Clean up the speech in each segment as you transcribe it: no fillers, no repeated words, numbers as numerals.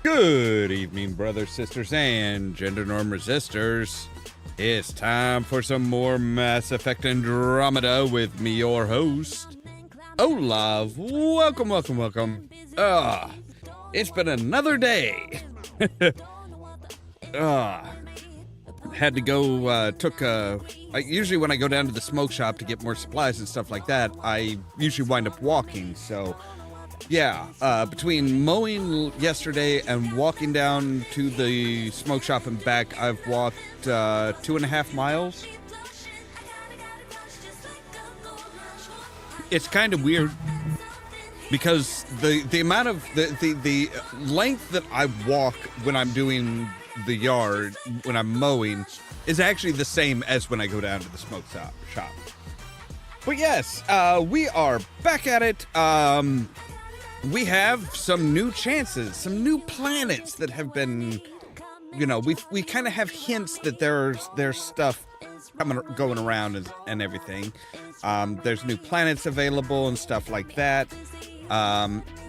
Good evening, brothers, sisters, and gender norm resistors. It's time for some more Mass Effect Andromeda with me, your host, Ollamh. Welcome. It's been another day. Had to go, usually when I go down to the smoke shop to get more supplies and stuff like that, I usually wind up walking, so... Yeah, between mowing yesterday and walking down to the smoke shop and back, I've walked 2.5 miles. It's kind of weird because the amount of the length that I walk when I'm doing the yard, when I'm mowing, is actually the same as when I go down to the smoke shop. But yes, we are back at it. We have some new chances, some new planets that have been, we kind of have hints that there's stuff going around and everything. There's new planets available and stuff like that.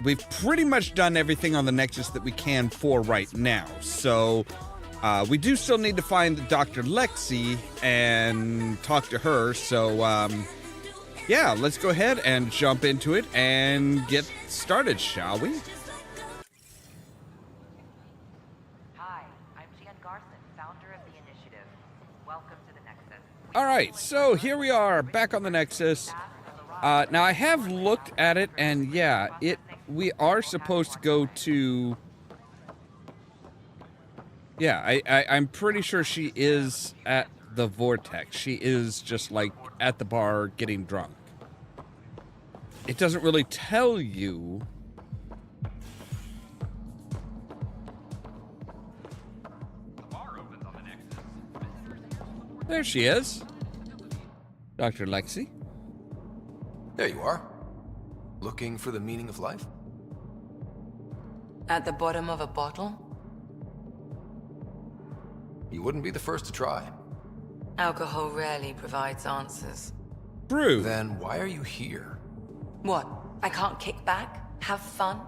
We've pretty much done everything on the Nexus that we can for right now. So we do still need to find Dr. Lexi and talk to her. So yeah, let's go ahead and jump into it and get started, shall we? Hi, I'm Jan Garson, founder of the initiative. Welcome to the Nexus. All right, so here we are, back on the Nexus. Now, I have looked at it, and yeah, we are supposed to go to... Yeah, I'm pretty sure she is at the Vortex. She is just, like, at the bar getting drunk. It doesn't really tell you. There she is. Dr. Lexi. There you are. Looking for the meaning of life? At the bottom of a bottle? You wouldn't be the first to try. Alcohol rarely provides answers. True. Then why are you here? What? I can't kick back? Have fun?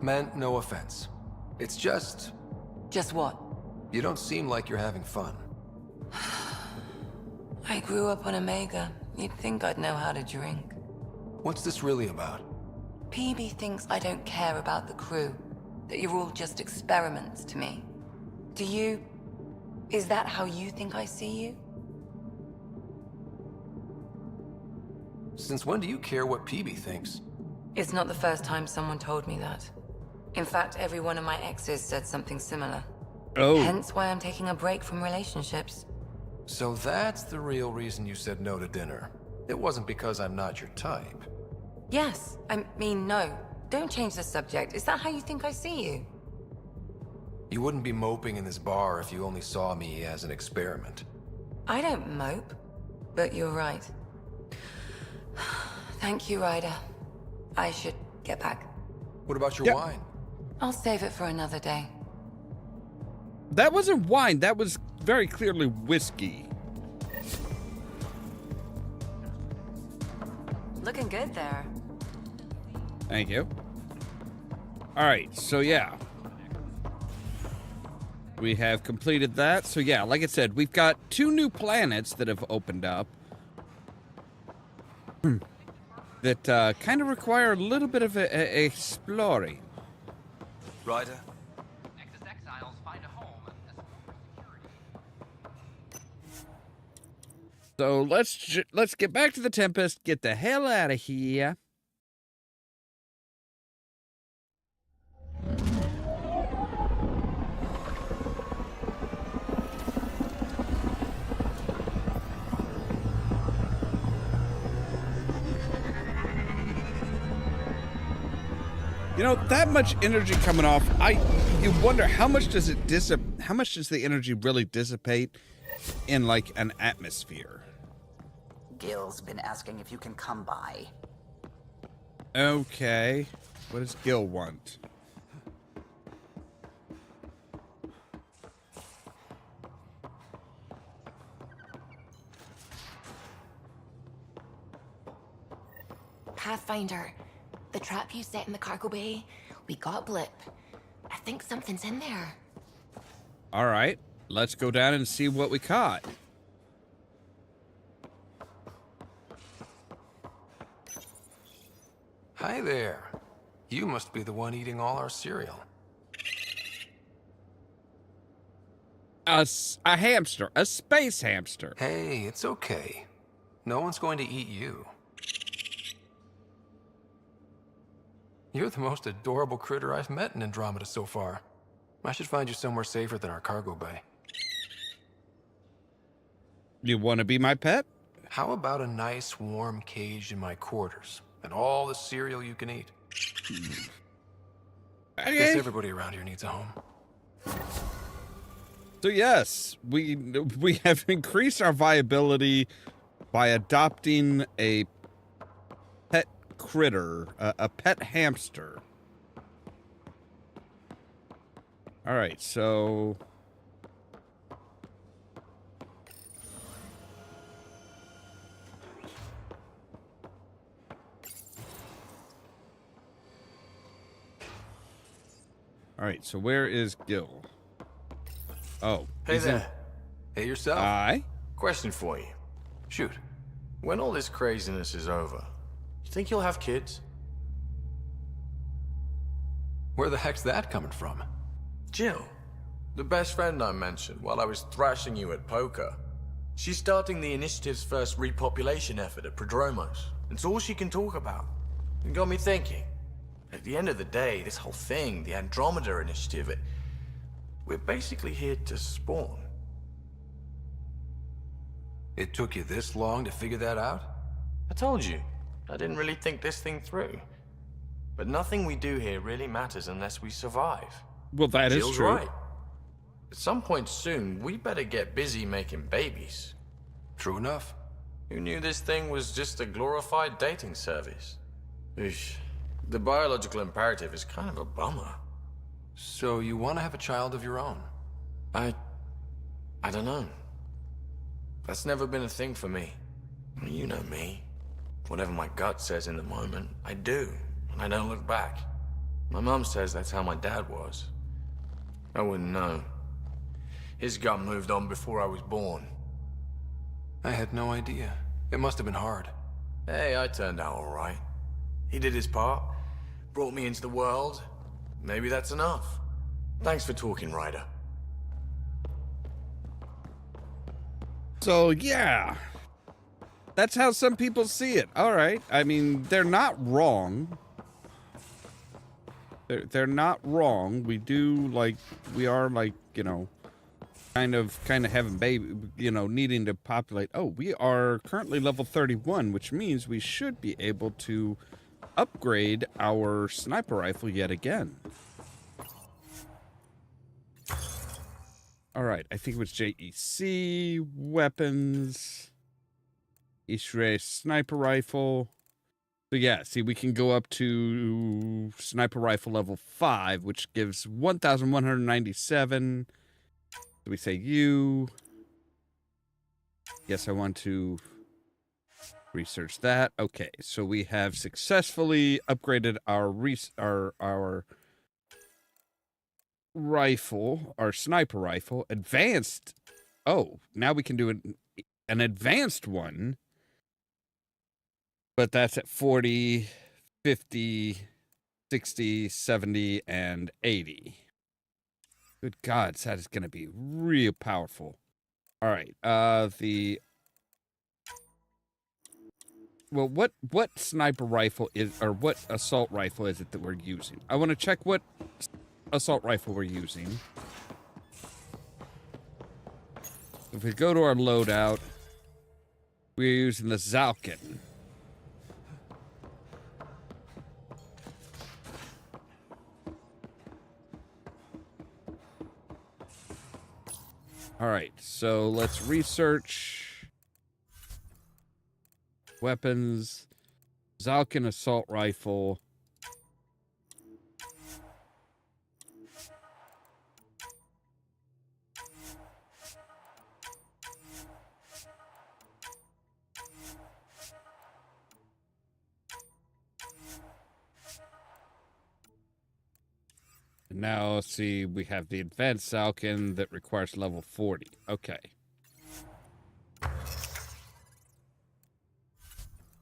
Meant no offense. It's just... Just what? You don't seem like you're having fun. I grew up on Omega. You'd think I'd know how to drink. What's this really about? PB thinks I don't care about the crew. That you're all just experiments to me. Do you... Is that how you think I see you? Since when do you care what PB thinks? It's not the first time someone told me that. In fact, every one of my exes said something similar. Oh. Hence why I'm taking a break from relationships. So that's the real reason you said no to dinner. It wasn't because I'm not your type. Yes, I mean, no. Don't change the subject. Is that how you think I see you? You wouldn't be moping in this bar if you only saw me as an experiment. I don't mope, but you're right. Thank you, Ryder. I should get back. What about your wine? I'll save it for another day. That wasn't wine. That was very clearly whiskey. Looking good there. Thank you. All right, so yeah. We have completed that. So yeah, like I said, we've got 2 new planets that have opened up. That kind of require a little bit of exploring. Ryder? Nexus exiles find a home for security. So let's get back to the Tempest. Get the hell out of here. You know, that much energy coming off, you wonder how much does the energy really dissipate in like an atmosphere? Gil's been asking if you can come by. Okay. What does Gil want? Pathfinder, the trap you set in the cargo bay, We got a blip. I think something's in there. All right, let's go down and see what we caught. Hi there. You must be the one eating all our cereal. A hamster, a space hamster. Hey, it's okay. No one's going to eat you. You're the most adorable critter I've met in Andromeda so far. I should find you somewhere safer than our cargo bay. You want to be my pet? How about a nice warm cage in my quarters and all the cereal you can eat? I guess everybody around here needs a home. So yes, we have increased our viability by adopting a pet critter, a pet hamster. All right, so where is Gil? Oh, Hey there. Hey yourself. Aye. Question for you. Shoot. When all this craziness is over, you think you'll have kids? Where the heck's that coming from? Jill, the best friend I mentioned while I was thrashing you at poker. She's starting the initiative's first repopulation effort at Prodromos. It's all she can talk about. It got me thinking. At the end of the day, this whole thing, the Andromeda initiative, we're basically here to spawn. It took you this long to figure that out? I told you, I didn't really think this thing through. But nothing we do here really matters unless we survive. Well, that is Jill's true. right. At some point soon, we better get busy making babies. True enough. Who knew this thing was just a glorified dating service? Eesh. The biological imperative is kind of a bummer. So you want to have a child of your own? I don't know. That's never been a thing for me. You know me. Whatever my gut says in the moment, I do, and I don't look back. My mom says that's how my dad was. I wouldn't know. His gut moved on before I was born. I had no idea. It must have been hard. Hey, I turned out all right. He did his part, brought me into the world. Maybe that's enough. Thanks for talking, Ryder. So yeah, that's how some people see it. All right, I mean they're not wrong. They're not wrong. We are like, you know, kind of having baby, you know, needing to populate. Oh, we are currently level 31, which means we should be able to upgrade our sniper rifle yet again. All right, I think it was JEC, weapons, Israel sniper rifle. So yeah, see, we can go up to sniper rifle level 5, which gives 1,197. So we say you. Yes, I want to research that. Okay, so we have successfully upgraded our rifle, our sniper rifle. Advanced. Oh, now we can do an advanced one. But that's at 40, 50, 60, 70, and 80. Good God, that is going to be real powerful. All right, well, what sniper rifle is, or what assault rifle is it that we're using? I want to check what assault rifle we're using. If we go to our loadout, we're using the Zalkin. All right, so let's research weapons. Zalkin assault rifle. Now, let's see, we have the advanced Falcon that requires level 40. Okay.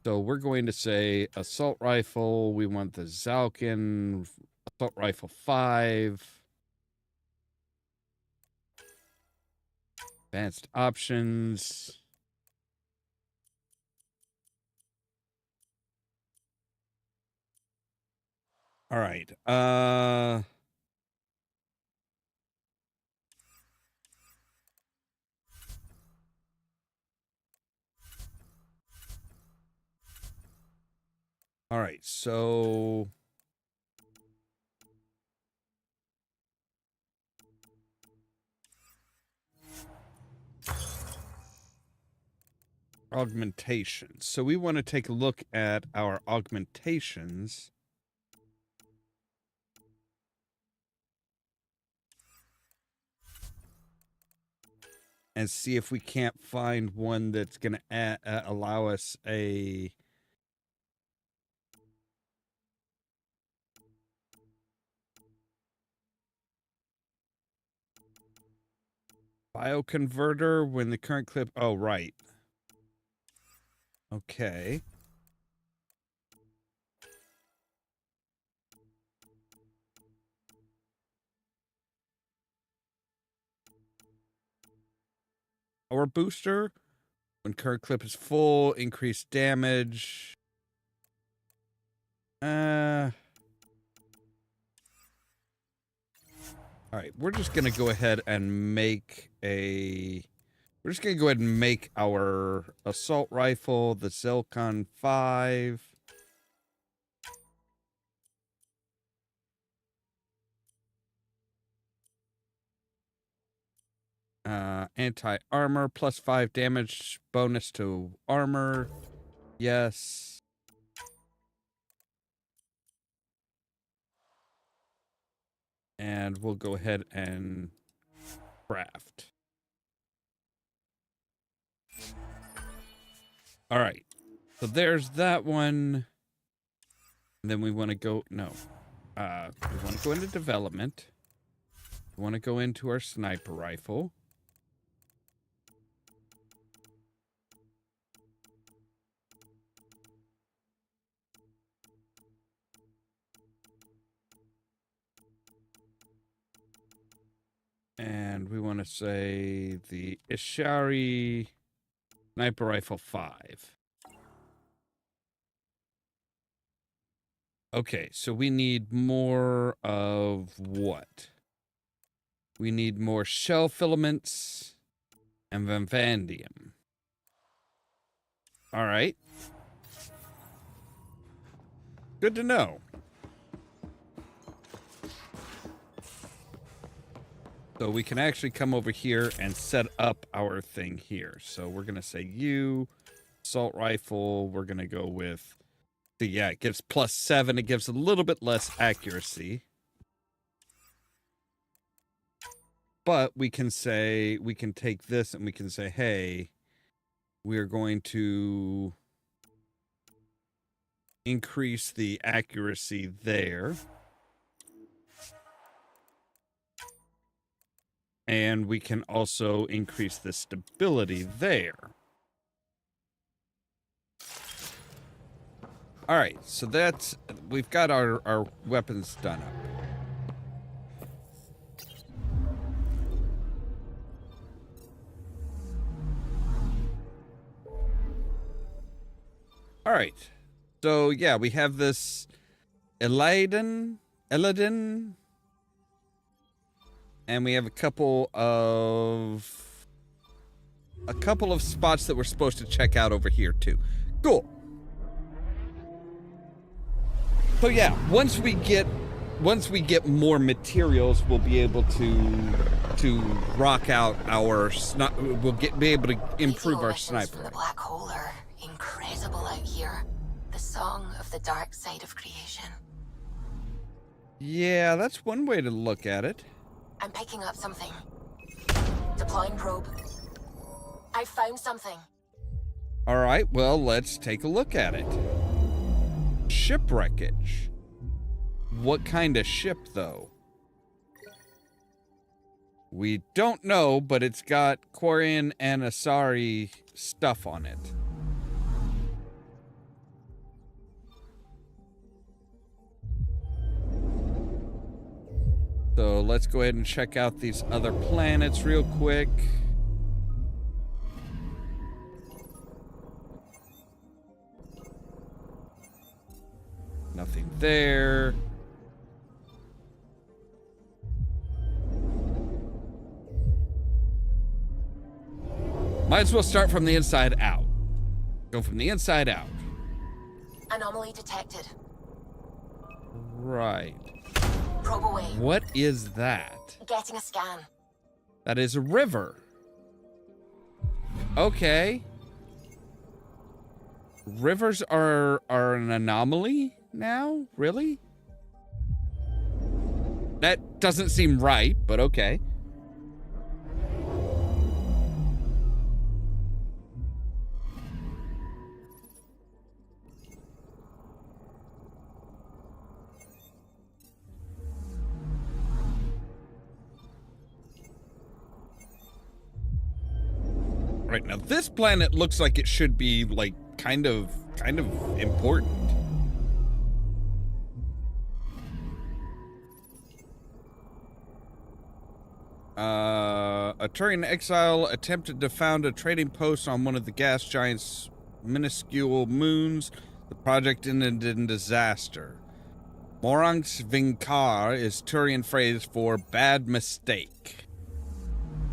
So we're going to say assault rifle. We want the Falcon assault rifle 5. Advanced options. All right. All right, so augmentations. So we want to take a look at our augmentations. And see if we can't find one that's going to allow us a bioconverter when the current clip. Oh, right. Okay. Power booster. When current clip is full, increased damage. All right, we're just going to go ahead and make we're just going to go ahead and make our assault rifle, the Zircon 5. Anti-armor, plus 5 damage, bonus to armor. Yes. And we'll go ahead and craft. All right. So there's that one. And then we want to go, no. We want to go into development. We want to go into our sniper rifle. And we want to say the Ishari Sniper Rifle 5. Okay, so we need more of what? We need more shell filaments and vanadium. All right. Good to know. So we can actually come over here and set up our thing here. So we're going to say assault rifle. We're going to go with yeah, it gives +7. It gives a little bit less accuracy. But we can take this and we can say, hey, we're going to increase the accuracy there. And we can also increase the stability there. All right, so we've got our weapons done up. All right, so yeah, we have this Eladin, and we have a couple of spots that we're supposed to check out over here too. Cool. So yeah, once we get more materials, we'll be able to rock out our be able to improve our sniper. From the black hole are incredible out here. The song of the dark side of creation. Yeah, that's one way to look at it. I'm picking up something. Deploying probe. I found something. All right, well, let's take a look at it. Shipwreckage. What kind of ship, though? We don't know, but it's got Quarian and Asari stuff on it. So let's go ahead and check out these other planets real quick. Nothing there. Might as well start from the inside out. Go from the inside out. Anomaly detected. Right. Probe away. What is that? Getting a scan. That is a river. Okay. Rivers are an anomaly now? Really? That doesn't seem right, but okay. Right, now this planet looks like it should be like kind of important. A Turian exile attempted to found a trading post on one of the gas giant's minuscule moons. The project ended in disaster. Moranx Vinkar is Turian phrase for bad mistake.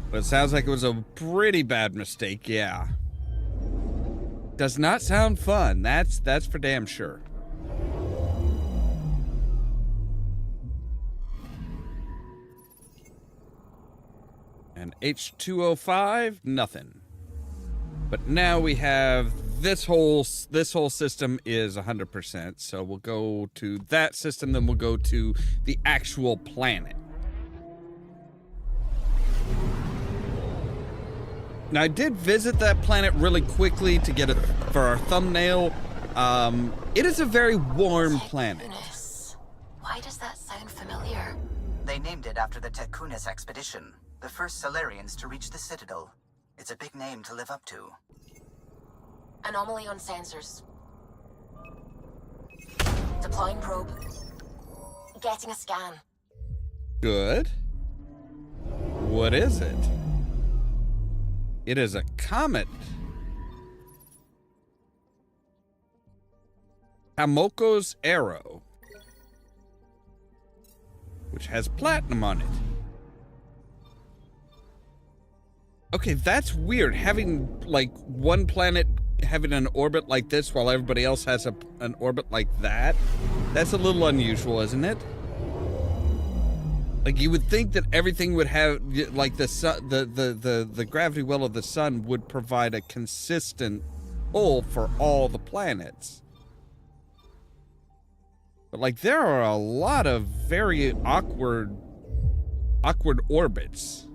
But it sounds like it was a pretty bad mistake, yeah. Does not sound fun. That's for damn sure. And H205, nothing. But now we have this whole system is 100%. So we'll go to that system, then we'll go to the actual planet. Now, I did visit that planet really quickly to get it for our thumbnail. It is a very warm planet. Tekunis. Why does that sound familiar? They named it after the Tekunis expedition, the first Solarians to reach the Citadel. It's a big name to live up to. Anomaly on sensors. Deploying probe. Getting a scan. Good. What is it? It is a comet. Hamoko's arrow, which has platinum on it. Okay, that's weird. Having like one planet having an orbit like this while everybody else has an orbit like that. That's a little unusual, isn't it? Like, you would think that everything would have, like, the sun, the gravity well of the sun would provide a consistent pull for all the planets. But, like, there are a lot of very awkward orbits.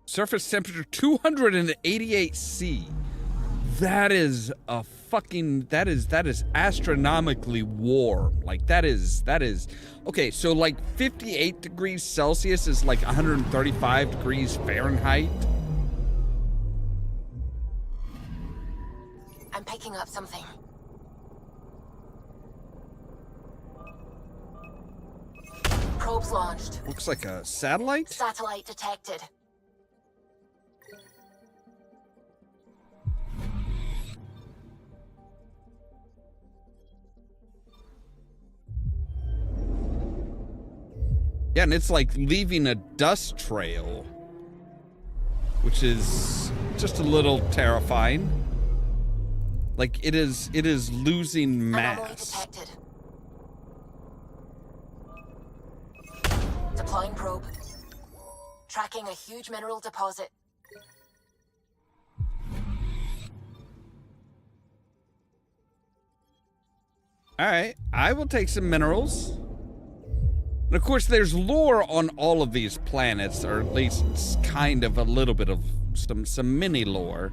Surface temperature 288 C. That is a fucking, that is astronomically warm. Like that is, okay, so like 58 degrees Celsius is like 135 degrees Fahrenheit. I'm picking up something. Probes launched. Looks like a satellite? Satellite detected. Yeah, and it's like leaving a dust trail, which is just a little terrifying. Like it is losing mass. Anomaly detected. Deploying probe. Tracking a huge mineral deposit. All right, I will take some minerals. And of course, there's lore on all of these planets, or at least kind of a little bit of some mini lore.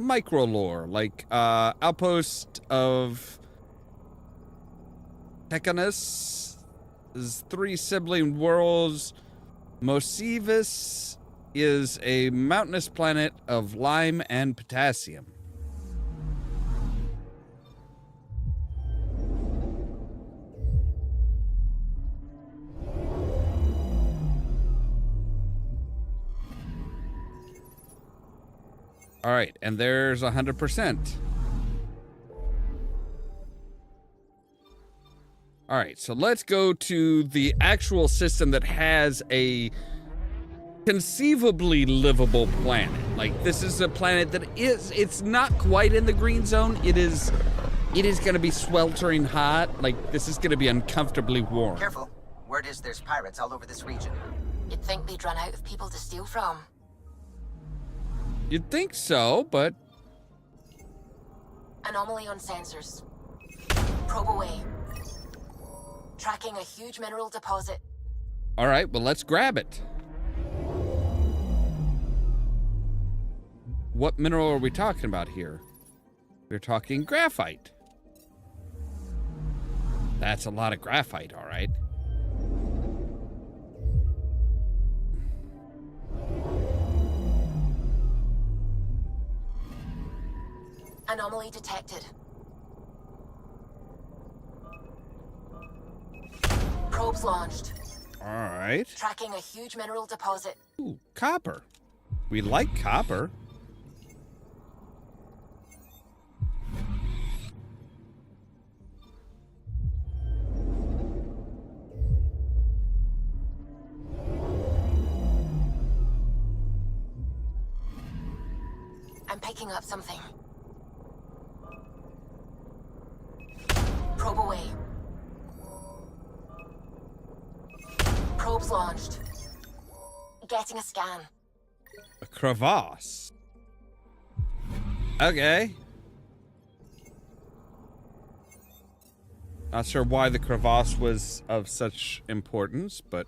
micro lore, like Outpost of Tecanus is 3 sibling worlds. Mosivis is a mountainous planet of lime and potassium. All right, and there's 100%. All right, so let's go to the actual system that has a conceivably livable planet. Like, this is a planet that it's not quite in the green zone. It is going to be sweltering hot. Like, this is going to be uncomfortably warm. Careful. Word is there's pirates all over this region. You'd think they'd run out of people to steal from. You'd think so, but... Anomaly on sensors. Probe away. Tracking a huge mineral deposit. All right, well, let's grab it. What mineral are we talking about here? We're talking graphite. That's a lot of graphite, all right. Anomaly detected. Probes launched. All right. Tracking a huge mineral deposit. Ooh, copper. We like copper. I'm picking up something. Probe away. Probes launched. Getting a scan. A crevasse. Okay. Not sure why the crevasse was of such importance, but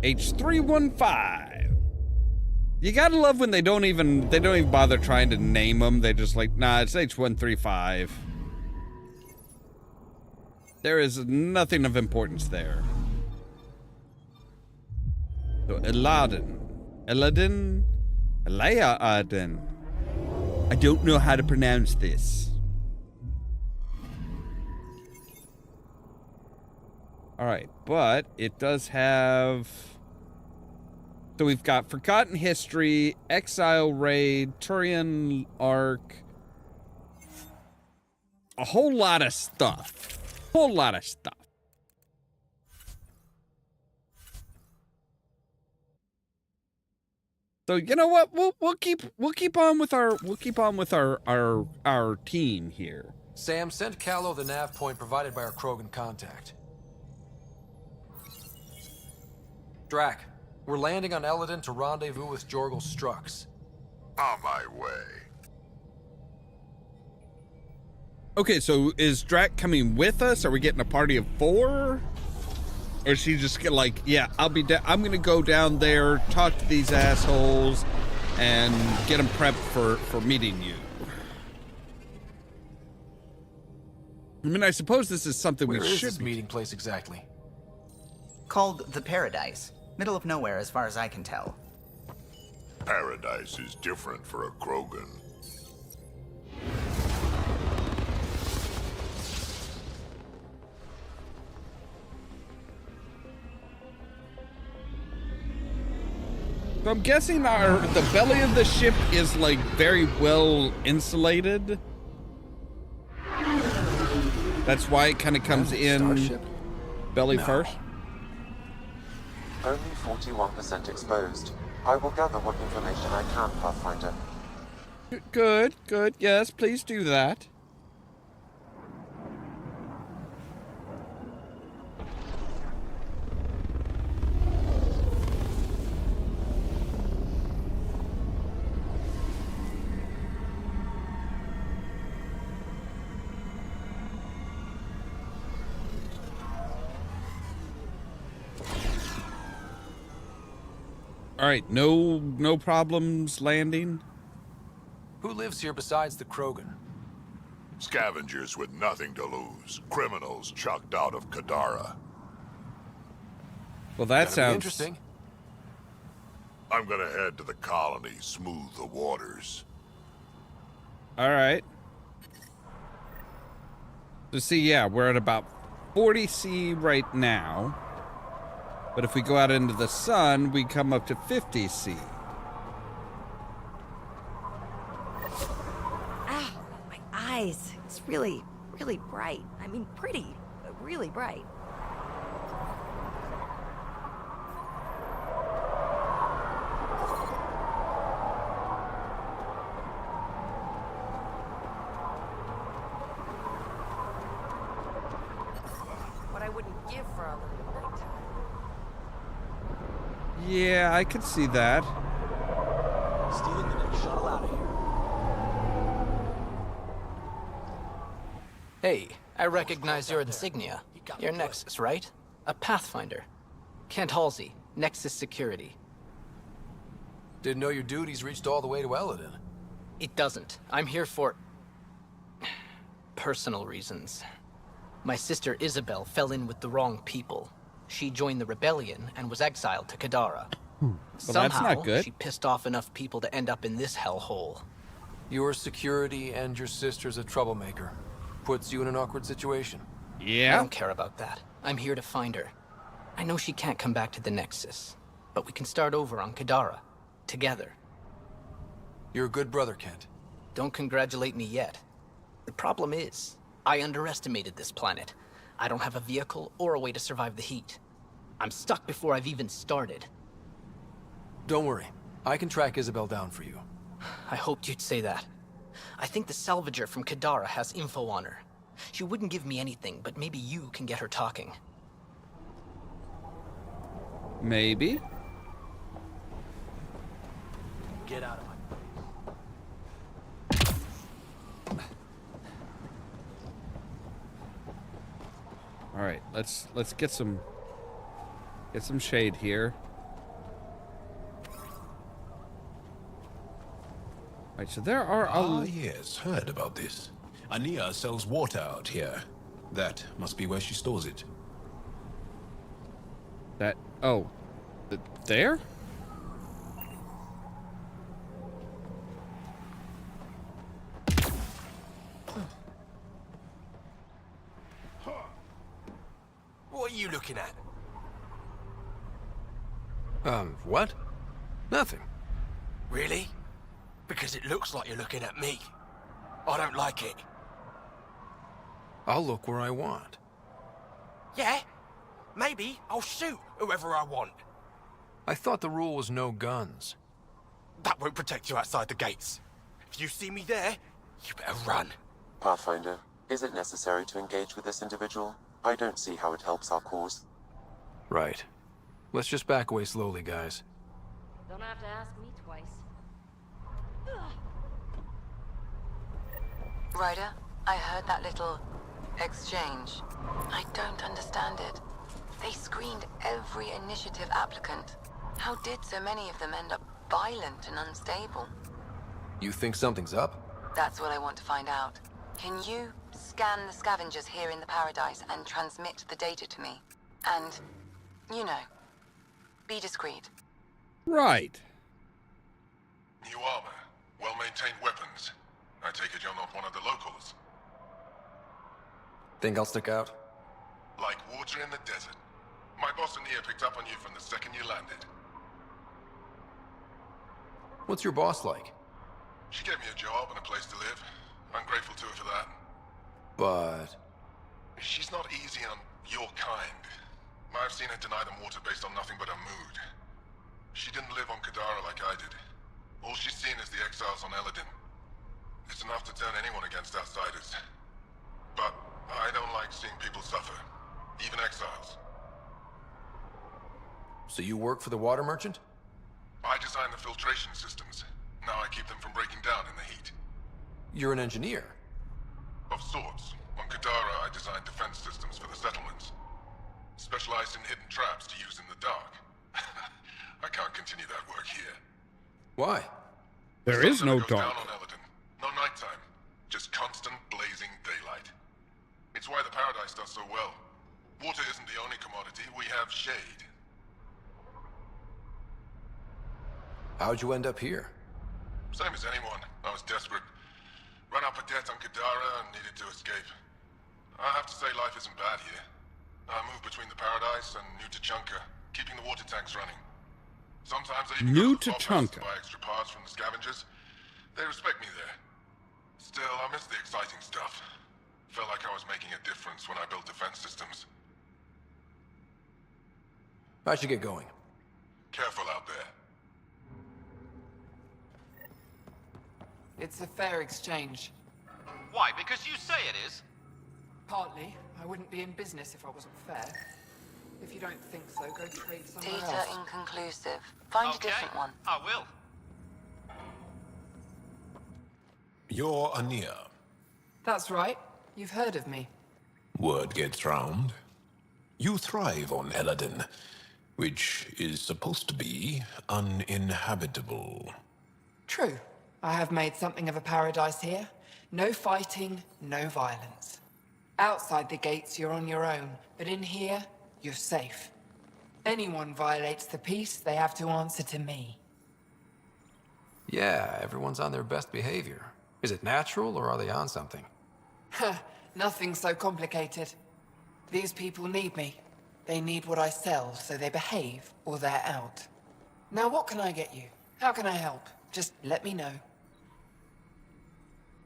H315. You gotta love when they don't even bother trying to name them. They just like, nah, it's H135. There is nothing of importance there. So Eladin. I don't know how to pronounce this. All right, but it does have... So we've got Forgotten History, Exile Raid, Turian Ark. A whole lot of stuff. Whole lot of stuff. So you know what? We'll keep on with our team here. Sam, send Callow the nav point provided by our Krogan contact. Drac, we're landing on Eladin to rendezvous with Jorgel Strux. On my way. Okay, so is Drac coming with us? Are we getting a party of 4? Or is she just like, yeah, I'm gonna go down there, talk to these assholes, and get them prepped for meeting you? I mean, I suppose this is something Where we is should this meeting place exactly? Called the Paradise. Middle of nowhere as far as I can tell. Paradise is different for a Krogan. So I'm guessing the belly of the ship is like very well insulated. That's why it kind of comes in Starship? belly first. Only 41% exposed. I will gather what information I can, Pathfinder. Good, good. Yes, please do that. All right, no problems landing. Who lives here besides the Krogan? Scavengers with nothing to lose. Criminals chucked out of Kadara. Well, that Gonna be sounds interesting. I'm gonna head to the colony, smooth the waters. All right. So see, yeah, we're at about 40 C right now. But if we go out into the sun, we come up to 50 C. Ah, my eyes. It's really, really bright. I mean, pretty, but really bright. What I wouldn't give for a little nighttime. Yeah, I could see that. Stealing the next shuttle out of here. Hey, I recognize your insignia. Your Nexus, right? A Pathfinder. Kent Halsey, Nexus Security. Didn't know your duties reached all the way to Eladin. It doesn't. I'm here for... personal reasons. My sister Isabel fell in with the wrong people. She joined the rebellion and was exiled to Kadara. Well, Somehow, that's not good. she pissed off enough people to end up in this hellhole. Your security and your sister's a troublemaker. Puts you in an awkward situation. I Yeah. don't care about that. I'm here to find her. I know she can't come back to the Nexus, but we can start over on Kadara. Together. You're a good brother, Kent. Don't congratulate me yet. The problem is, I underestimated this planet. I don't have a vehicle or a way to survive the heat. I'm stuck before I've even started. Don't worry. I can track Isabel down for you. I hoped you'd say that. I think the salvager from Kadara has info on her. She wouldn't give me anything, but maybe you can get her talking. Maybe. Get out of my... All right, let's get some shade here. Right, so there are yes, heard about this. Ania sells water out here. That must be where she stores it. There? What are you looking at? What? Nothing. Really? Because it looks like you're looking at me. I don't like it. I'll look where I want. Yeah? Maybe I'll shoot whoever I want. I thought the rule was no guns. That won't protect you outside the gates. If you see me there, you better run. Pathfinder, is it necessary to engage with this individual? I don't see how it helps our cause. Right. Let's just back away slowly, guys. Don't have to ask me twice. Ryder, I heard that little exchange. I don't understand it. They screened every initiative applicant. How did so many of them end up violent and unstable? You think something's up? That's what I want to find out. Can you scan the scavengers here in the Paradise and transmit the data to me? And, you know, be discreet. Right. New armor, well-maintained weapons. I take it you're not one of the locals. Think I'll stick out? Like water in the desert. My boss Ania picked up on you from the second you landed. What's your boss like? She gave me a job and a place to live. I'm grateful to her for that. But... She's not easy on your kind. I've seen her deny them water based on nothing but her mood. She didn't live on Kadara like I did. All she's seen is the exiles on Eladin. It's enough to turn anyone against outsiders. But I don't like seeing people suffer. Even exiles. So you work for the water merchant? I design the filtration systems. Now I keep them from breaking down in the heat. You're an engineer. Of sorts. On Kadara, I design defense systems for the settlements. Specialized in hidden traps to use in the dark. I can't continue that work here. Why? There is no Goes dark. down on Eladin. just constant blazing daylight. It's why the Paradise does so well. Water isn't the only commodity, we have shade. How'd you end up here? Same as anyone. I was desperate. Run up a debt on Kadara and needed to escape. I have to say life isn't bad here. I move between the Paradise and New Tachanka, keeping the water tanks running. Sometimes I even New go to the flop house to Tachanka. buy extra parts from the scavengers. They respect me there. Still, I miss the exciting stuff. Felt like I was making a difference when I built defense systems. I should get going. Careful out there. It's a fair exchange. Why? Because you say it is? Partly. I wouldn't be in business if I wasn't fair. If you don't think so, go trade somewhere Data else. inconclusive. Find a different one. I will. You're Ania. That's right. You've heard of me. Word gets round. You thrive on Eladin, which is supposed to be uninhabitable. True. I have made something of a paradise here. No fighting, no violence. Outside the gates, you're on your own, but in here, you're safe. Anyone violates the peace, they have to answer to me. Yeah, everyone's on their best behavior. Is it natural, or are they on something? Nothing so complicated. These people need me. They need what I sell, so they behave, or they're out. Now what can I get you? How can I help? Just let me know.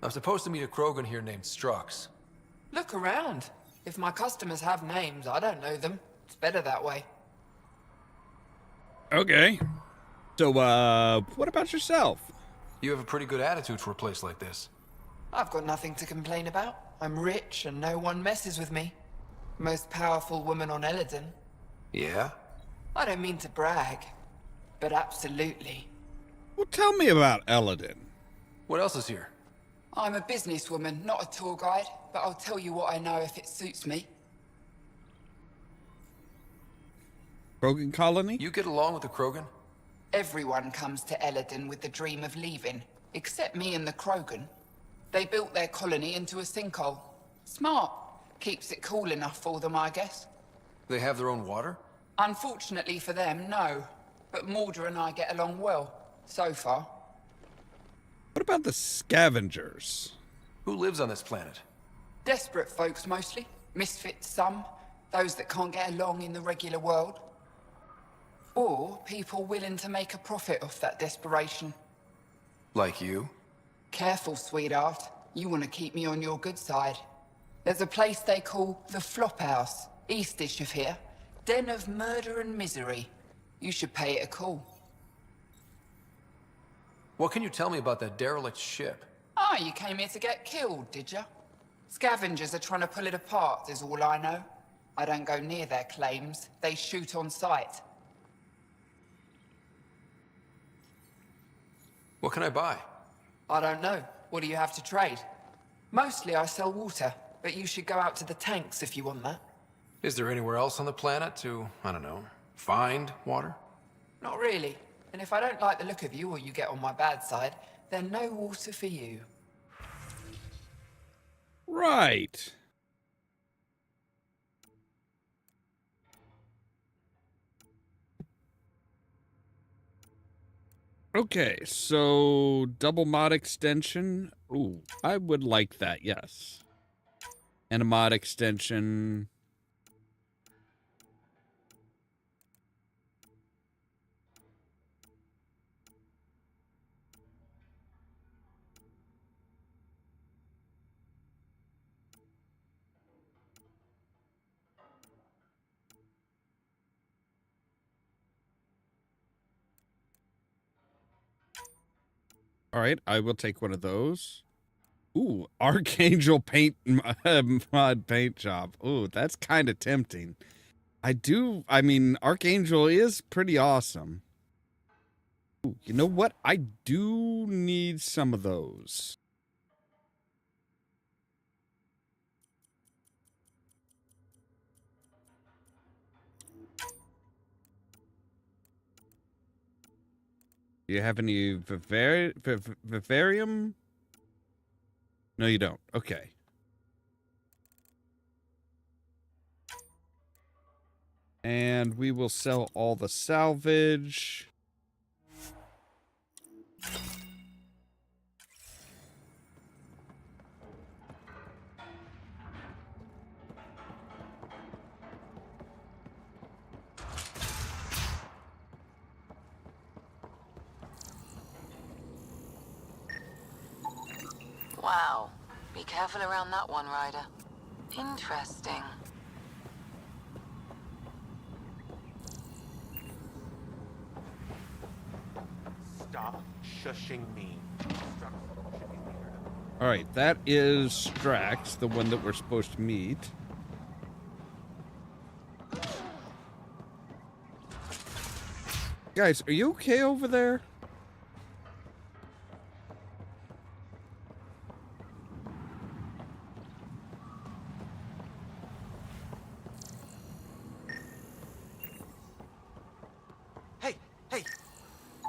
I'm supposed to meet a Krogan here named Strux. Look around. If my customers have names, I don't know them. It's better that way. Okay. So, what about yourself? You have a pretty good attitude for a place like this. I've got nothing to complain about. I'm rich and no one messes with me. Most powerful woman on Eladin. Yeah? I don't mean to brag, but absolutely. Well, tell me about Eladin. What else is here? I'm a businesswoman, not a tour guide, but I'll tell you what I know if it suits me. Krogan colony? You get along with the Krogan? Everyone comes to Eladin with the dream of leaving, except me and the Krogan. They built their colony into a sinkhole. Smart. Keeps it cool enough for them, I guess. They have their own water? Unfortunately for them, no. But Mordor and I get along well, so far. What about the scavengers? Who lives on this planet? Desperate folks, mostly. Misfits, some. Those that can't get along in the regular world. Or people willing to make a profit off that desperation. Like you? Careful, sweetheart. You want to keep me on your good side. There's a place they call the Flop House, eastish of here. Den of murder and misery. You should pay it a call. What can you tell me about that derelict ship? Ah, you came here to get killed, did ya? Scavengers are trying to pull it apart, is all I know. I don't go near their claims. They shoot on sight. What can I buy? I don't know. What do you have to trade? Mostly I sell water, but you should go out to the tanks if you want that. Is there anywhere else on the planet to, I don't know, find water? Not really. And if I don't like the look of you or you get on my bad side, then no water for you. Right. Okay, so double mod extension. Ooh, I would like that, yes. And a mod extension. All right, I will take one of those. Ooh, Archangel paint mod paint job. Ooh, that's kind of tempting. I mean, Archangel is pretty awesome. Ooh, you know what? I do need some of those. Do you have any vivarium? No, you don't. Okay. And we will sell all the salvage. Wow. Be careful around that one, Ryder. Interesting. Stop shushing me. All right, that is Strax, the one that we're supposed to meet. Guys, are you okay over there? Hey!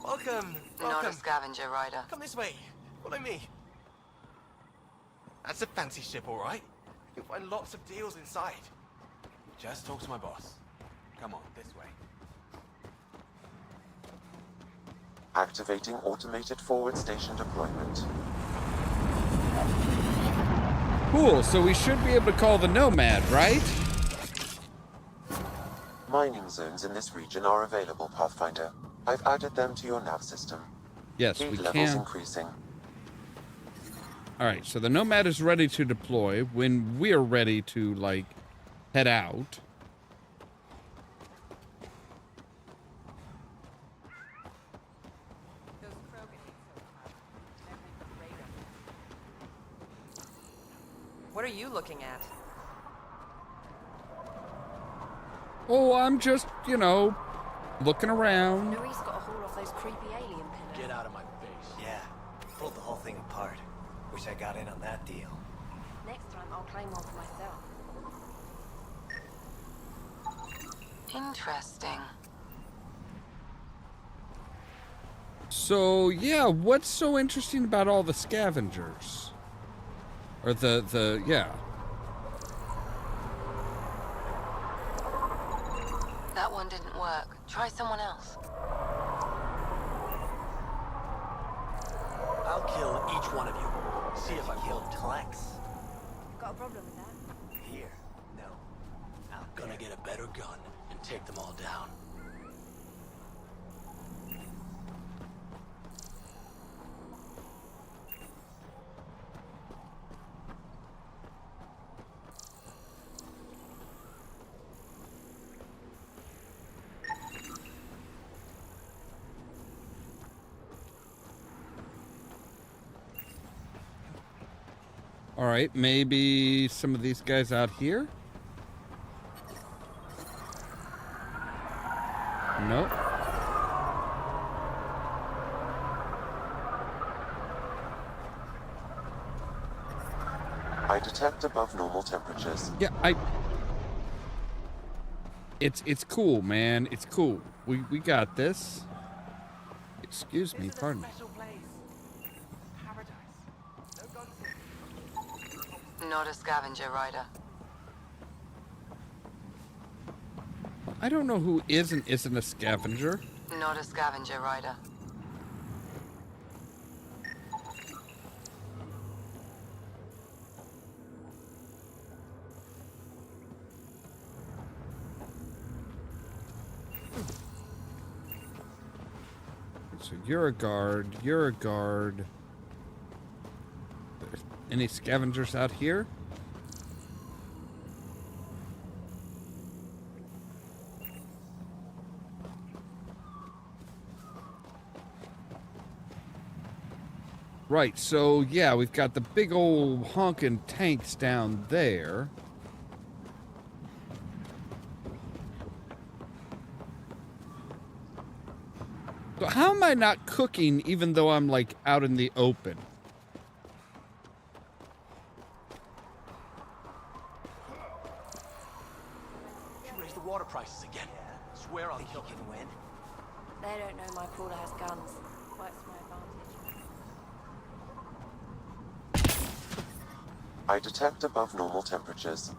Welcome! Not a scavenger, Ryder. Come this way. Follow me. That's a fancy ship, all right. You'll find lots of deals inside. Just talk to my boss. Come on, this way. Activating automated forward station deployment. Cool, so we should be able to call the Nomad, right? Mining zones in this region are available, Pathfinder. I've added them to your nav system. Yes, Heat we levels can. increasing. All right, so the Nomad is ready to deploy when we're ready to, like, head out. What are you looking at? Oh, I'm just, you know, looking around. Norie's got a haul off those creepy alien pillars. Get out of my face. Yeah, pulled the whole thing apart. Wish I got in on that deal. Next time I'll claim one for myself. Interesting. So, yeah, what's so interesting about all the scavengers? Or yeah. That one didn't work. Try someone else. I'll kill each one of you. See if I Killed Klex. Got a problem with that? Here. No. I'm gonna get a better gun and take them all down. All right, maybe some of these guys out here? Nope. I detect above normal temperatures. Yeah, It's cool, man. It's cool. We got this. Excuse me, pardon me. Not a scavenger, Ryder. I don't know who is and isn't a scavenger. Not a scavenger, Ryder. So you're a guard. You're a guard. Any scavengers out here? Right, so yeah, we've got the big old honking tanks down there. So how am I not cooking even though I'm like out in the open? Water prices again. Swear I'll kill you. Win. They don't know my crawler has guns. Works to my advantage. I detect above normal temperatures.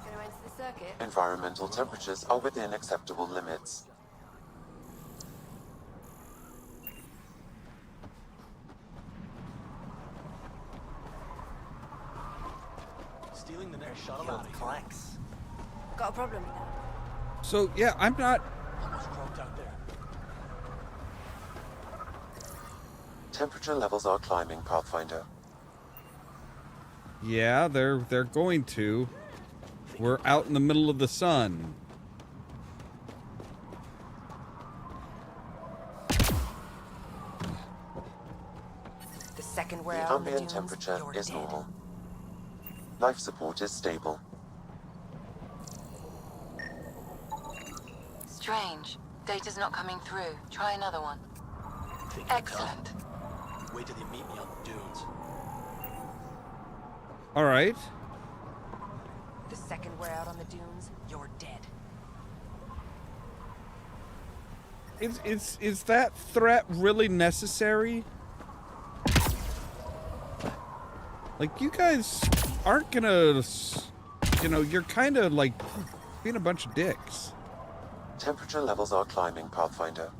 Gonna enter the circuit? Environmental temperatures are within acceptable limits. Stealing the next shuttle out of clanks. Got a problem with that? So yeah, I'm not. Almost croaked out there. Temperature levels are climbing, Pathfinder. Yeah, they're going to. We're out in the middle of the sun. The second we're The out on the ambient dunes, temperature you're is dead. normal. Life support is stable. Strange. Data's not coming through. Try another one. Excellent. Wait till they meet me on the dunes. All right. The second we're out on the dunes, you're dead. Is that threat really necessary? Like, you guys aren't gonna, you know, you're kind of like being a bunch of dicks. Temperature levels are climbing, Pathfinder.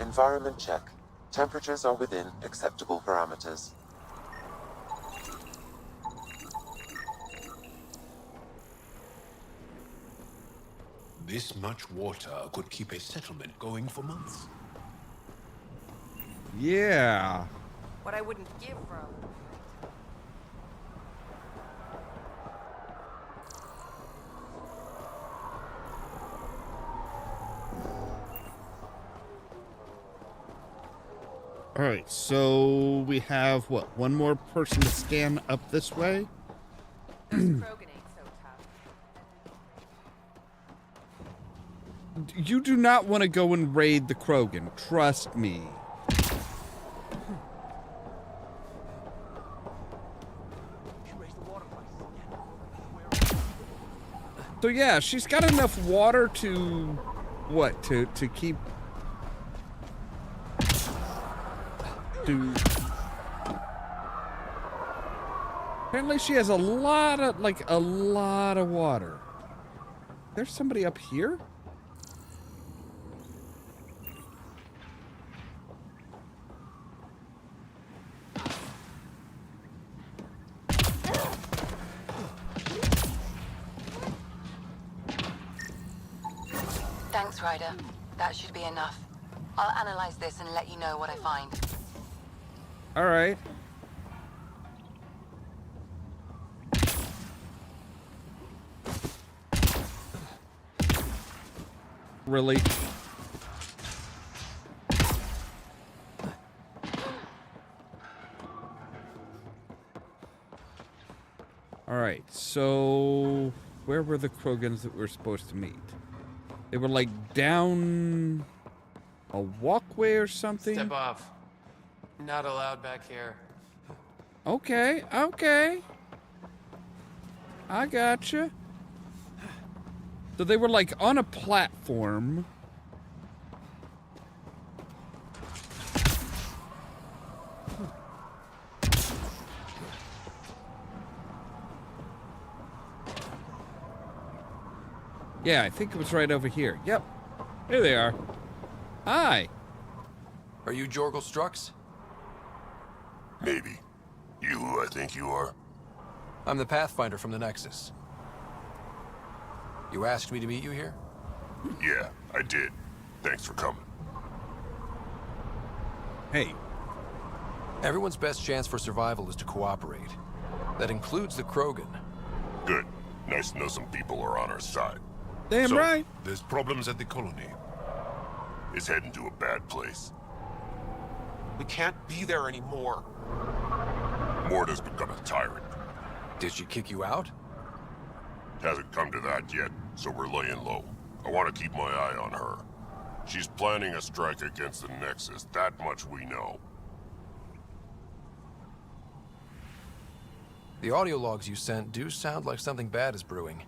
Environment check. Temperatures are within acceptable parameters. This much water could keep a settlement going for months. Yeah. What I wouldn't give for a... All right, so we have, what, one more person to scan up this way? You do not want to go and raid the Krogan, trust me. So yeah, she's got enough water to, what, to keep... Apparently she has a lot of water. There's somebody up here? Thanks, Ryder. That should be enough. I'll analyze this and let you know what I find. All right. Really? All right, so where were the Krogans that we were supposed to meet? They were like down a walkway or something? Step off. Not allowed back here. Okay, okay. I gotcha. So they were like on a platform. Yeah, I think it was right over here. Yep. Here they are. Hi. Are you Jorgel Strux? Maybe. You who I think you are? I'm the Pathfinder from the Nexus. You asked me to meet you here? Yeah, I did. Thanks for coming. Hey. Everyone's best chance for survival is to cooperate. That includes the Krogan. Good. Nice to know some people are on our side. Damn so, right. There's problems at the colony. It's heading to a bad place. We can't be there anymore. Morta's become a tyrant. Did she kick you out? Hasn't come to that yet, so we're laying low. I want to keep my eye on her. She's planning a strike against the Nexus, that much we know. The audio logs you sent do sound like something bad is brewing.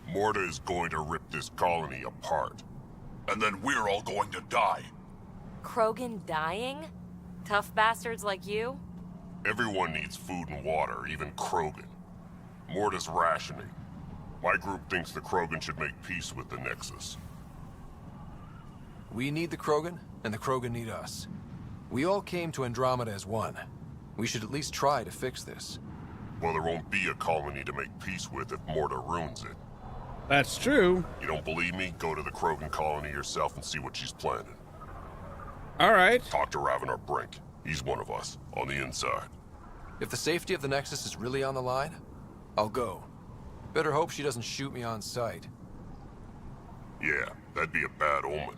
Morta is going to rip this colony apart. And then we're all going to die. Krogan dying? Tough bastards like you? Everyone needs food and water, even Krogan. Morta's rationing. My group thinks the Krogan should make peace with the Nexus. We need the Krogan, and the Krogan need us. We all came to Andromeda as one. We should at least try to fix this. Well, there won't be a colony to make peace with if Morta ruins it. That's true. You don't believe me? Go to the Krogan colony yourself and see what she's planning. All right. Talk to Ravenar Brink. He's one of us, on the inside. If the safety of the Nexus is really on the line, I'll go. Better hope she doesn't shoot me on sight. Yeah, that'd be a bad omen.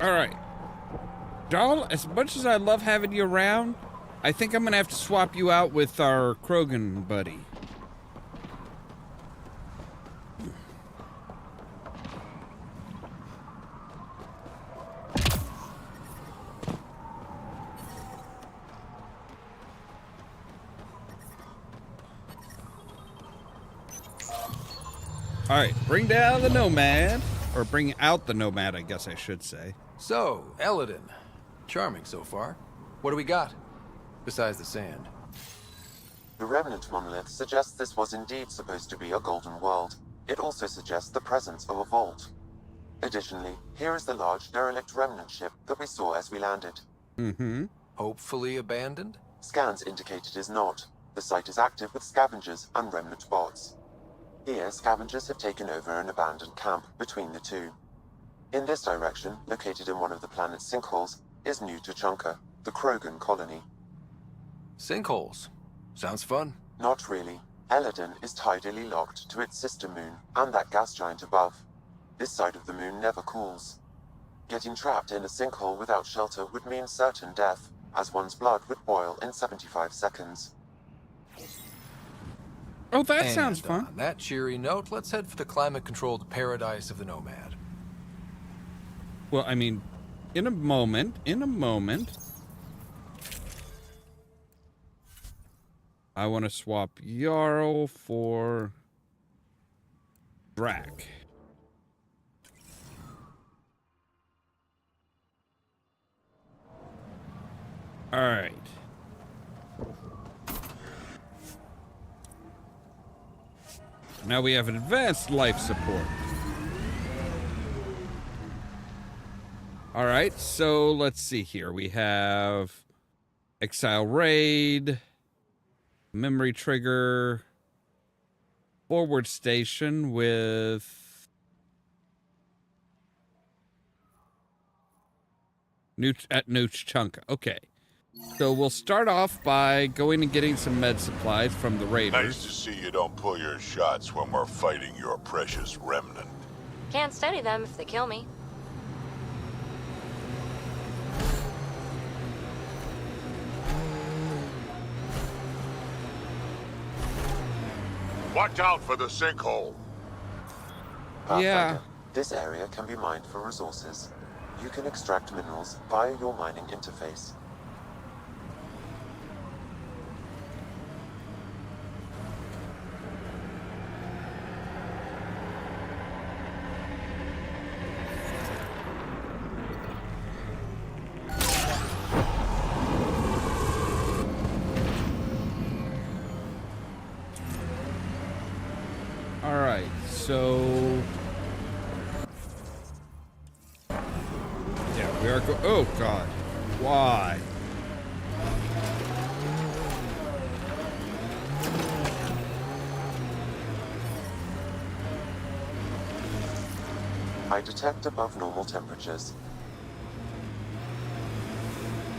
All right. Dahl, as much as I love having you around, I think I'm gonna have to swap you out with our Krogan buddy. All right, bring down the Nomad, or bring out the Nomad, I guess I should say. So, Eladin. Charming so far. What do we got? Besides the sand. The Remnant monolith suggests this was indeed supposed to be a golden world. It also suggests the presence of a vault. Additionally, here is the large derelict Remnant ship that we saw as we landed. Mm-hmm. Hopefully abandoned? Scans indicate it is not. The site is active with scavengers and Remnant bots. Here, scavengers have taken over an abandoned camp between the two. In this direction, located in one of the planet's sinkholes, is New Tuchanka, the Krogan colony. Sinkholes. Sounds fun. Not really. Eladin is tidally locked to its sister moon and that gas giant above. This side of the moon never cools. Getting trapped in a sinkhole without shelter would mean certain death, as one's blood would boil in 75 seconds. Oh, that sounds fun. On that cheery note, let's head for the climate-controlled paradise of the Nomad. Well, I mean, in a moment. I want to swap Jarl for Drac. All right. Now we have advanced life support. All right, so let's see here. We have Exile Raid, Memory Trigger, Forward Station with at New Tuchanka. Okay. So we'll start off by going and getting some med supplies from the raiders. Nice to see you don't pull your shots when we're fighting your precious remnant. Can't study them if they kill me. Watch out for the sinkhole. Yeah. This area can be mined for resources. You can extract minerals via your mining interface. All right, so yeah, we are oh God, why? I detect above normal temperatures.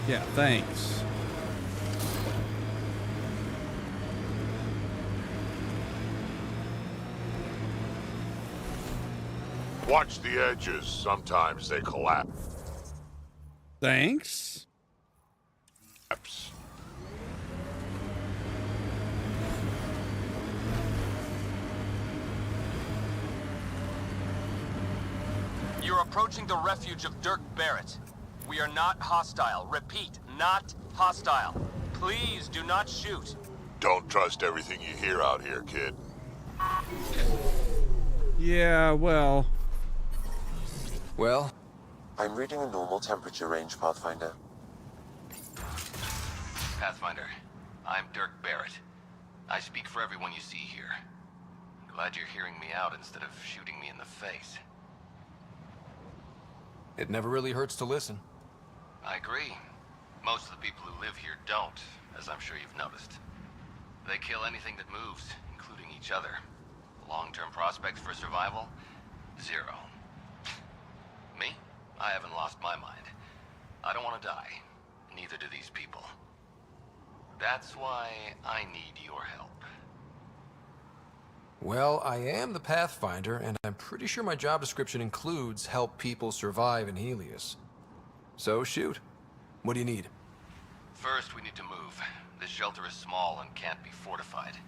Yeah, thanks. Watch the edges. Sometimes they collapse. Thanks. You're approaching the refuge of Dirk Barrett. We are not hostile. Repeat, not hostile. Please do not shoot. Don't trust everything you hear out here, kid. Yeah, well... Well? I'm reading a normal temperature range, Pathfinder. Pathfinder, I'm Dirk Barrett. I speak for everyone you see here. Glad you're hearing me out instead of shooting me in the face. It never really hurts to listen. I agree. Most of the people who live here don't, as I'm sure you've noticed. They kill anything that moves, including each other. Long-term prospects for survival? Zero. Me? I haven't lost my mind. I don't want to die. Neither do these people. That's why I need your help. Well, I am the Pathfinder, and I'm pretty sure my job description includes help people survive in Helios. So shoot. What do you need? First, we need to move. This shelter is small and can't be fortified.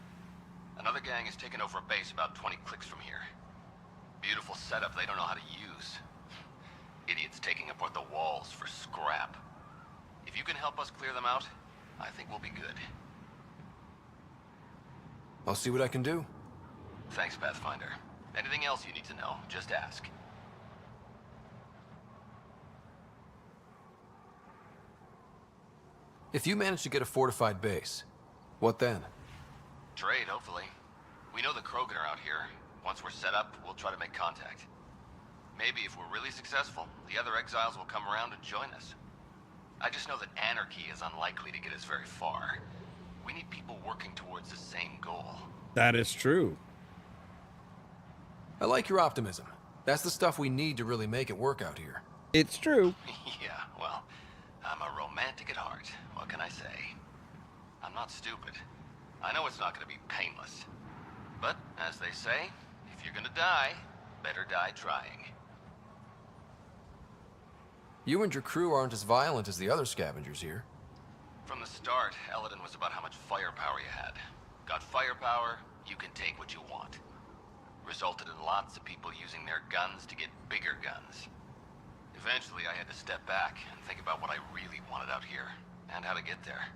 Another gang has taken over a base about 20 clicks from here. Beautiful setup they don't know how to use. Idiots taking apart the walls for scrap. If you can help us clear them out, I think we'll be good. I'll see what I can do. Thanks, Pathfinder. Anything else you need to know, just ask. If you manage to get a fortified base, what then? Trade, hopefully. We know the Krogan are out here. Once we're set up, we'll try to make contact. Maybe if we're really successful, the other exiles will come around and join us. I just know that anarchy is unlikely to get us very far. We need people working towards the same goal. That is true. I like your optimism. That's the stuff we need to really make it work out here. It's true. Yeah, well, I'm a romantic at heart. What can I say? I'm not stupid. I know it's not going to be painless. But, as they say, if you're going to die, better die trying. You and your crew aren't as violent as the other scavengers here. From the start, Eladin was about how much firepower you had. Got firepower, you can take what you want. Resulted in lots of people using their guns to get bigger guns. Eventually, I had to step back and think about what I really wanted out here, and how to get there.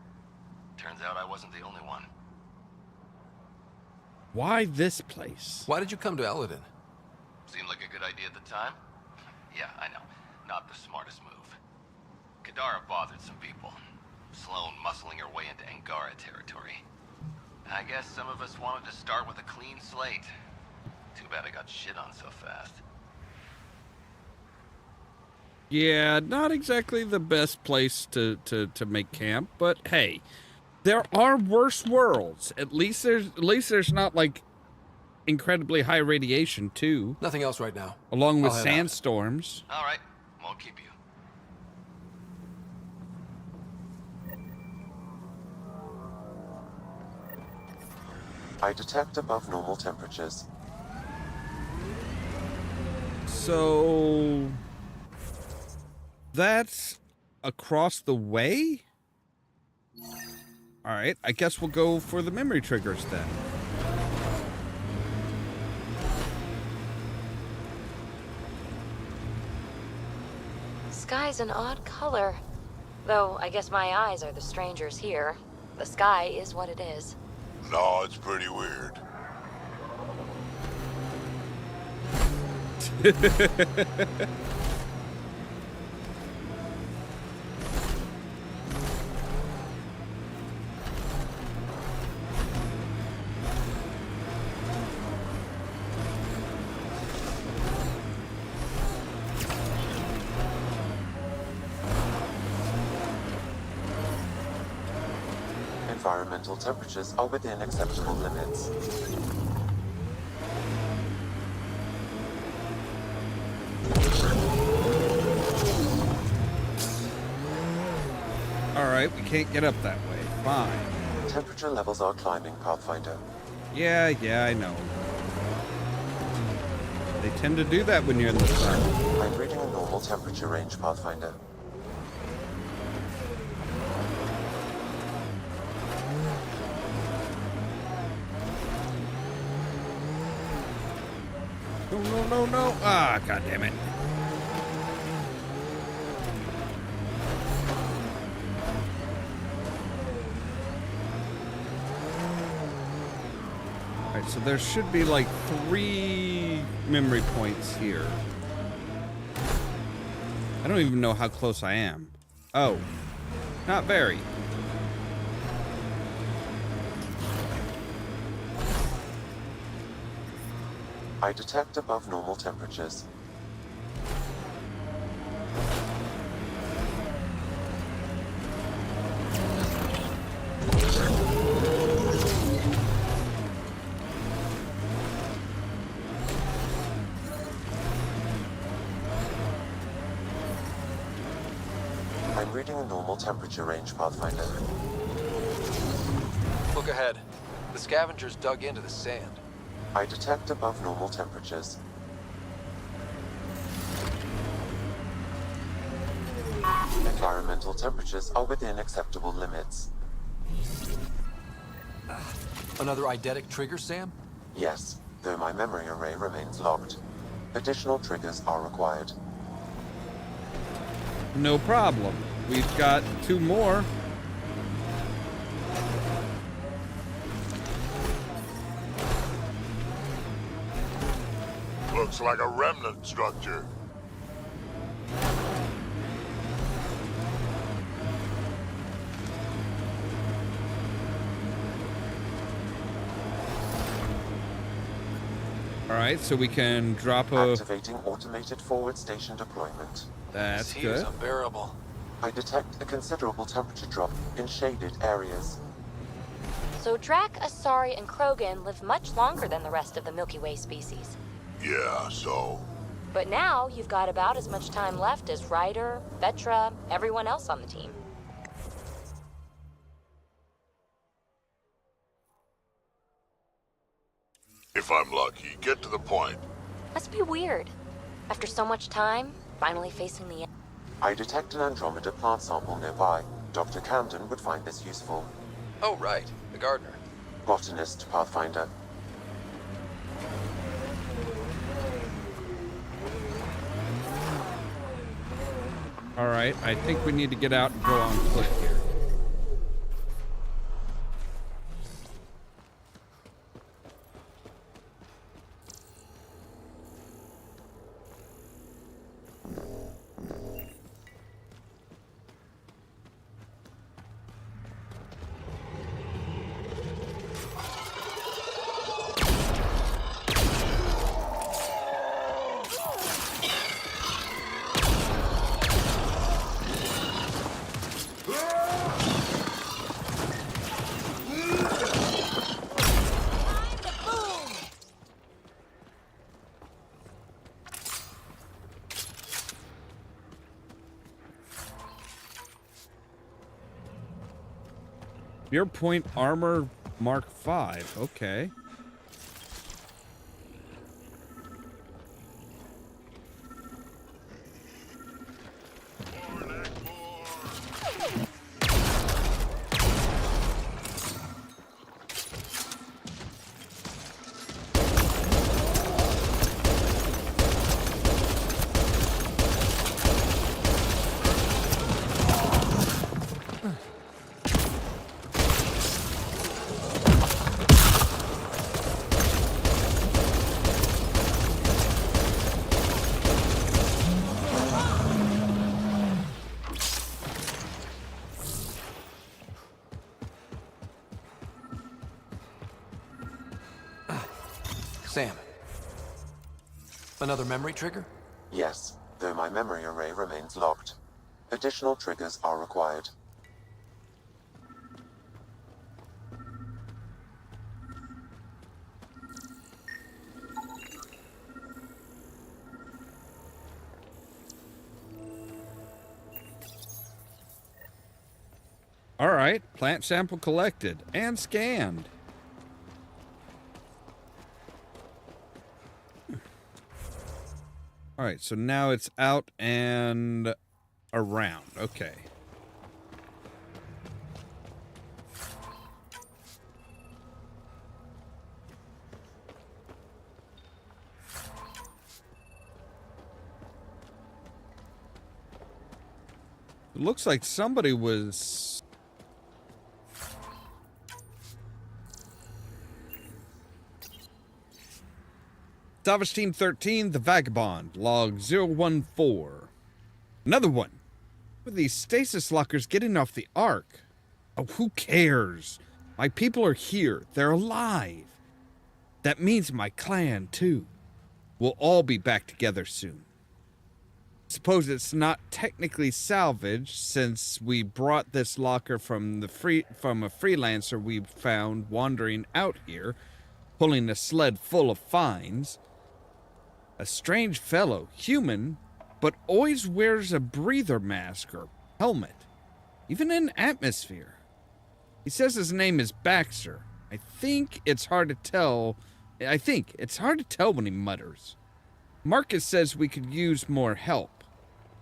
Turns out I wasn't the only one. Why this place? Why did you come to Eladin? Seemed like a good idea at the time? Yeah, I know. Not the smartest move. Kadara bothered some people. Sloane muscling her way into Angara territory. I guess some of us wanted to start with a clean slate. Too bad I got shit on so fast. Yeah, not exactly the best place to make camp, but hey, there are worse worlds. At least there's not like incredibly high radiation too. Nothing else right now. Along with I'll head sandstorms. All right, won't keep you. I detect above normal temperatures. So that's across the way? All right, I guess we'll go for the memory triggers then. Sky's an odd color. Though, I guess my eyes are the strangers here. The sky is what it is. No, it's pretty weird. Environmental temperatures are within acceptable limits. Alright, we can't get up that way. Fine. Temperature levels are climbing, Pathfinder. Yeah, I know. They tend to do that when you're in the sun. I'm reading a normal temperature range, Pathfinder. No. Ah, God damn it. Alright, so there should be like 3 memory points here. I don't even know how close I am. Oh, not very. I detect above normal temperatures. I'm reading a normal temperature range, Pathfinder. Look ahead. The scavengers dug into the sand. I detect above normal temperatures. Environmental temperatures are within acceptable limits. Another eidetic trigger, Sam? Yes, though my memory array remains locked. Additional triggers are required. No problem. We've got 2 more. Looks like a remnant structure. Alright, so we can drop a... Activating automated forward station deployment. That's This good. is unbearable. I detect a considerable temperature drop in shaded areas. So Drac, Asari, and Krogan live much longer than the rest of the Milky Way species. Yeah, so? But now you've got about as much time left as Ryder, Vetra, everyone else on the team. If I'm lucky, get to the point. Must be weird. After so much time, finally facing the end. I detect an Andromeda plant sample nearby. Dr. Camden would find this useful. Oh, right. The gardener. Botanist, Pathfinder. Alright, I think we need to get out and go on foot here. Your point armor Mark 5. Okay. Sam. Another memory trigger? Yes, though my memory array remains locked. Additional triggers are required. All right, plant sample collected and scanned. All right, so now it's out and around. Okay. It looks like somebody was... Salvage Team 13, The Vagabond, log 014. Another one. What are these stasis lockers getting off the Ark? Oh, who cares? My people are here. They're alive. That means my clan, too. We'll all be back together soon. Suppose it's not technically salvage, since we brought this locker from a freelancer we found wandering out here, pulling a sled full of finds. A strange fellow, human, but always wears a breather mask or helmet, even in atmosphere. He says his name is Baxter. I think it's hard to tell when he mutters. Marcus says we could use more help.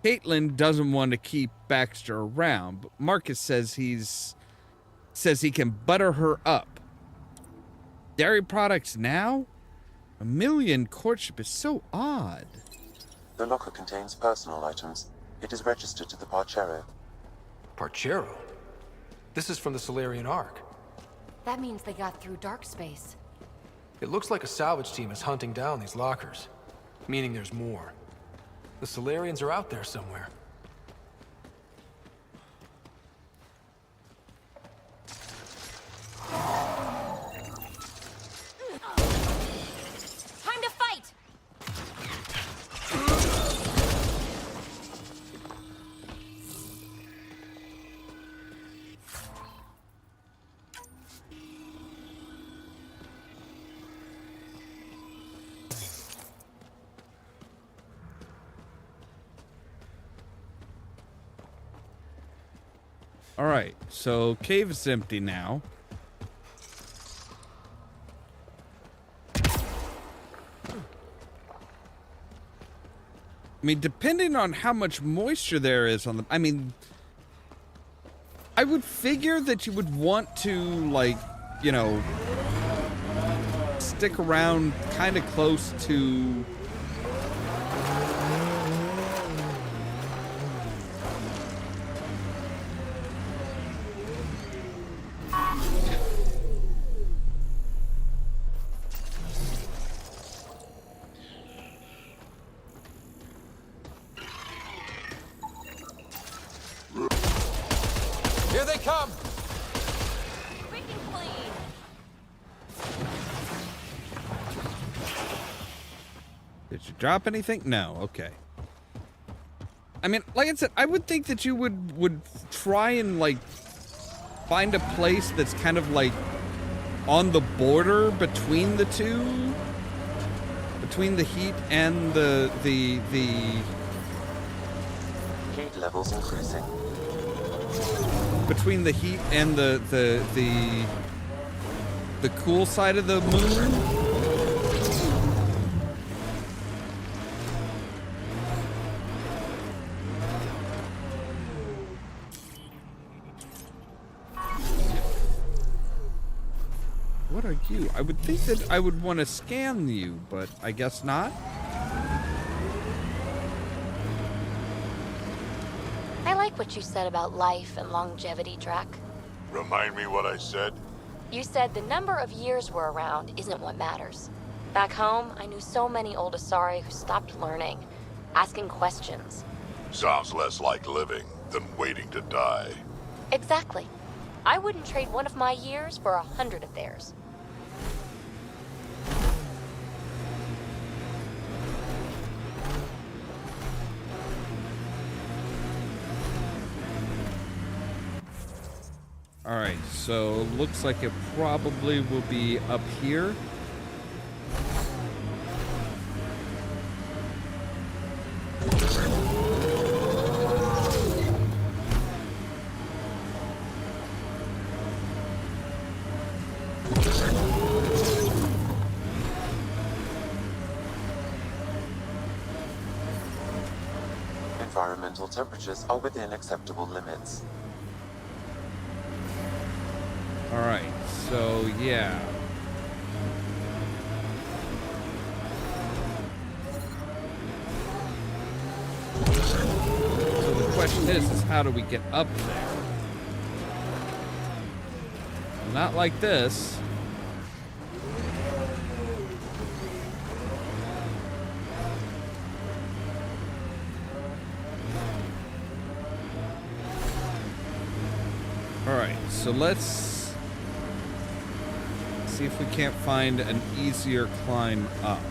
Caitlin doesn't want to keep Baxter around, but Marcus says he can butter her up. Dairy products now? A million courtship is so odd. The locker contains personal items. It is registered to the Parchero. Parchero? This is from the Solarian Ark. That means they got through dark space. It looks like a salvage team is hunting down these lockers, meaning there's more. The Solarians are out there somewhere. Time to fight! All right, so cave is empty now. I mean, depending on how much moisture there is on the... I mean, I would figure that you would want to, like, you know, stick around kind of close to... Here they come! Quick and clean! Did you drop anything? No, okay. I mean, like I said, I would think that you would try and, like, find a place that's kind of, like, on the border between the two. Between the heat and the Heat levels increasing. Between the heat and the cool side of the moon. What are you? I would think that I would want to scan you, but I guess not. I like what you said about life and longevity, Drac. Remind me what I said? You said the number of years we're around isn't what matters. Back home, I knew so many old Asari who stopped learning, asking questions. Sounds less like living than waiting to die. Exactly. I wouldn't trade one of my years for 100 of theirs. All right, so looks like it probably will be up here. Environmental temperatures are within acceptable limits. All right, so yeah. So the question is how do we get up there? Not like this. Alright, so let's see if we can't find an easier climb up.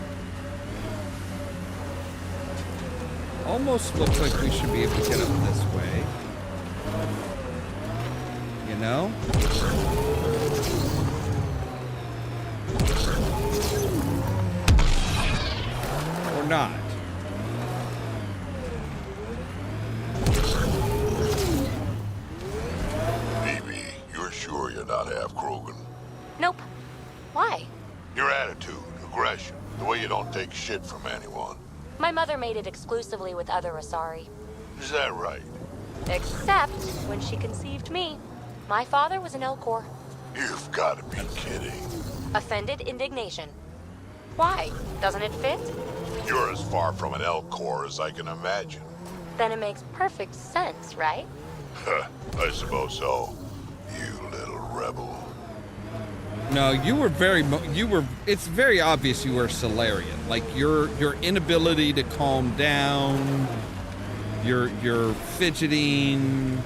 Almost looks like we should be able to get up this way. You know? Or not. Phoebe, you're sure you're not half Krogan? Nope. Why? Your attitude, aggression, the way you don't take shit from anyone. My mother made it exclusively with other Asari. Is that right? Except when she conceived me. My father was an Elcor. You've got to be kidding. Offended indignation. Why? Doesn't it fit? You're as far from an Elcor as I can imagine. Then it makes perfect sense, right? I suppose so. You little rebel. No, you were it's very obvious you were Salarian. Like your inability to calm down, your fidgeting,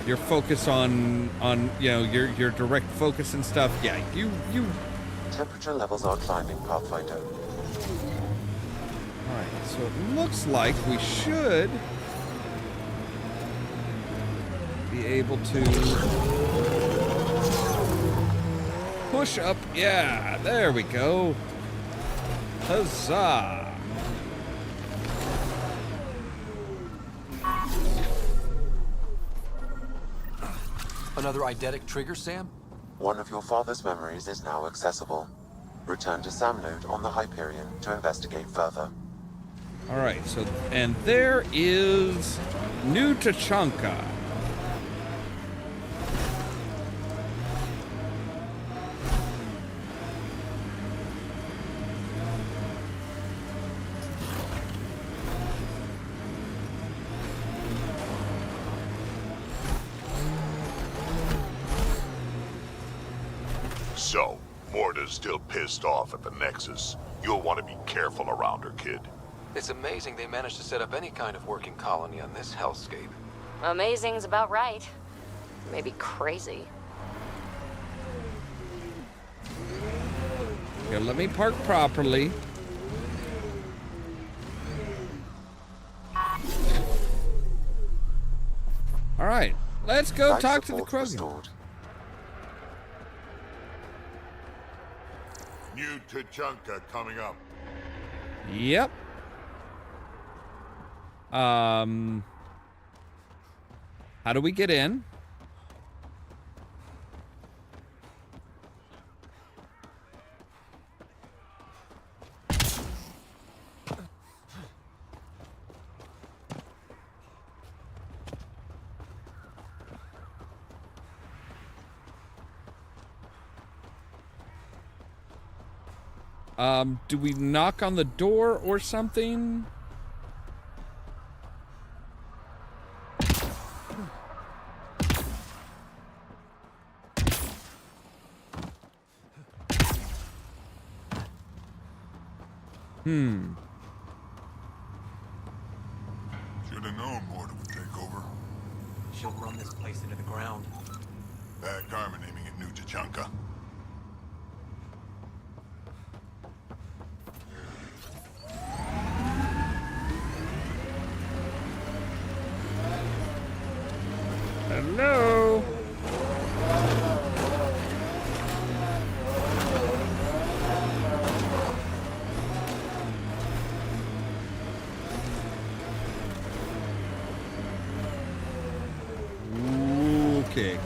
your focus on you know, your direct focus and stuff. Yeah, you Temperature levels are climbing, Pathfinder. Alright, so it looks like we should be able to push up. Yeah, there we go. Huzzah! Another eidetic trigger, Sam? One of your father's memories is now accessible. Return to Sam Node on the Hyperion to investigate further. Alright, so, and there is New Tachanka. So, Morta's still pissed off at the Nexus. You'll want to be careful around her, kid. It's amazing they managed to set up any kind of working colony on this hellscape. Amazing's about right. Maybe crazy. Here, let me park properly. Alright, let's go Life talk to the support Krogan. restored. New Tachanka coming up. Yep. How do we get in? Do we knock on the door or something? Should have known Morta would take over. She'll run this place into the ground. Bad karma naming it New Tachanka. Hello? Okay.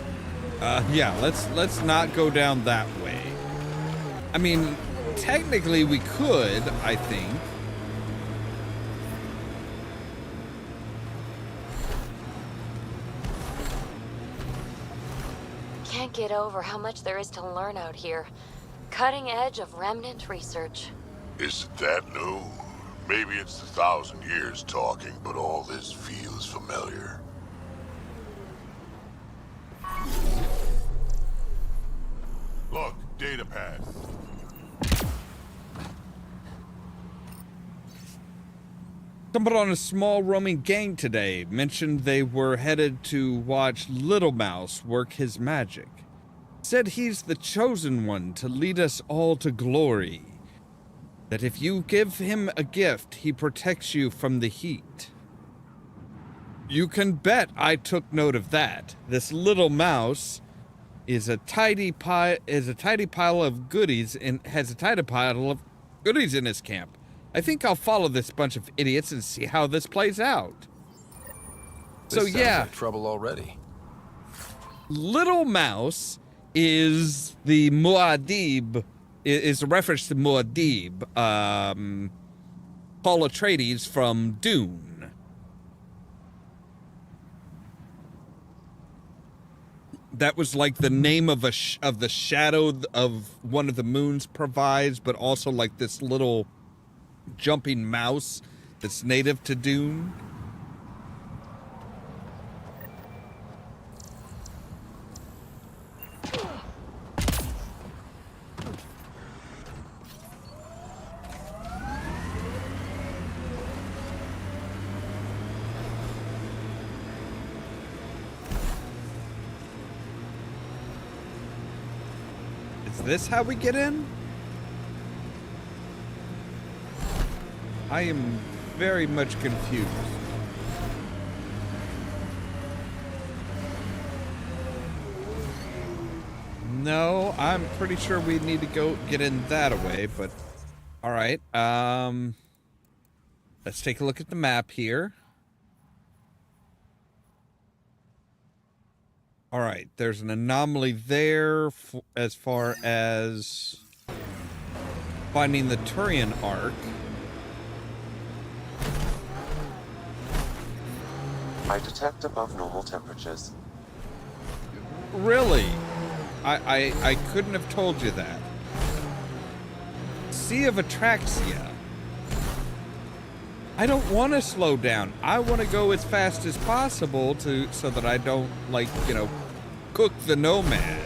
Yeah, let's not go down that way. I mean, technically we could, I think. Can't get over how much there is to learn out here. Cutting edge of remnant research. Isn't that new? Maybe it's 1,000 years talking, but all this feels familiar. Look, data pad. Stumbled on a small roaming gang today. Mentioned they were headed to watch Little Mouse work his magic. Said he's the chosen one to lead us all to glory. That if you give him a gift, he protects you from the heat. You can bet I took note of that. This Little Mouse is a tidy pile of goodies and has a tidy pile of goodies in his camp. I think I'll follow this bunch of idiots and see how this plays out. This so yeah, like trouble already. Little Mouse is the Muad'Dib, is a reference to Muad'Dib, Paul Atreides from Dune. That was like the name of of the shadow of one of the moons provides, but also like this little jumping mouse that's native to Dune. Is this how we get in? I am very much confused. No, I'm pretty sure we need to go get in that way, but all right. Let's take a look at the map here. All right, there's an anomaly there as far as finding the Turian ark. I detect above normal temperatures. Really? I couldn't have told you that. Sea of Atraxia. I don't want to slow down. I want to go as fast as possible so that I don't, like, you know, cook the nomad.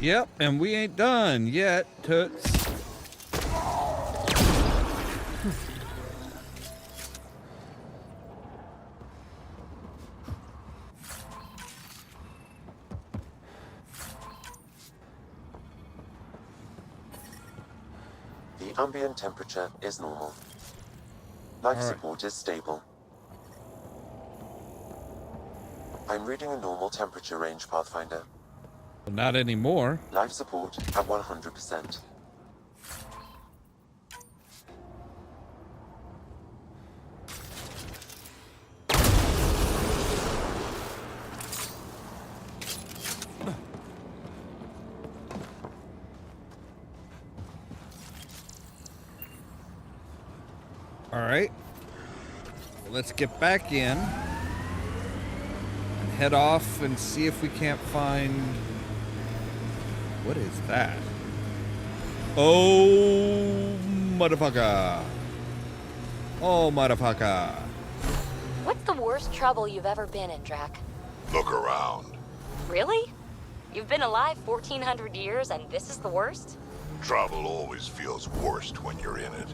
Yep, and we ain't done yet, toots. The ambient temperature is normal. Life support is stable. I'm reading a normal temperature range, Pathfinder. Well, not anymore. Life support at 100%. All right. Well, let's get back in and head off and see if we can't find... What is that? Oh, motherfucker. Oh, motherfucker. What's the worst trouble you've ever been in, Drac? Look around. Really? You've been alive 1,400 years and this is the worst? Trouble always feels worst when you're in it.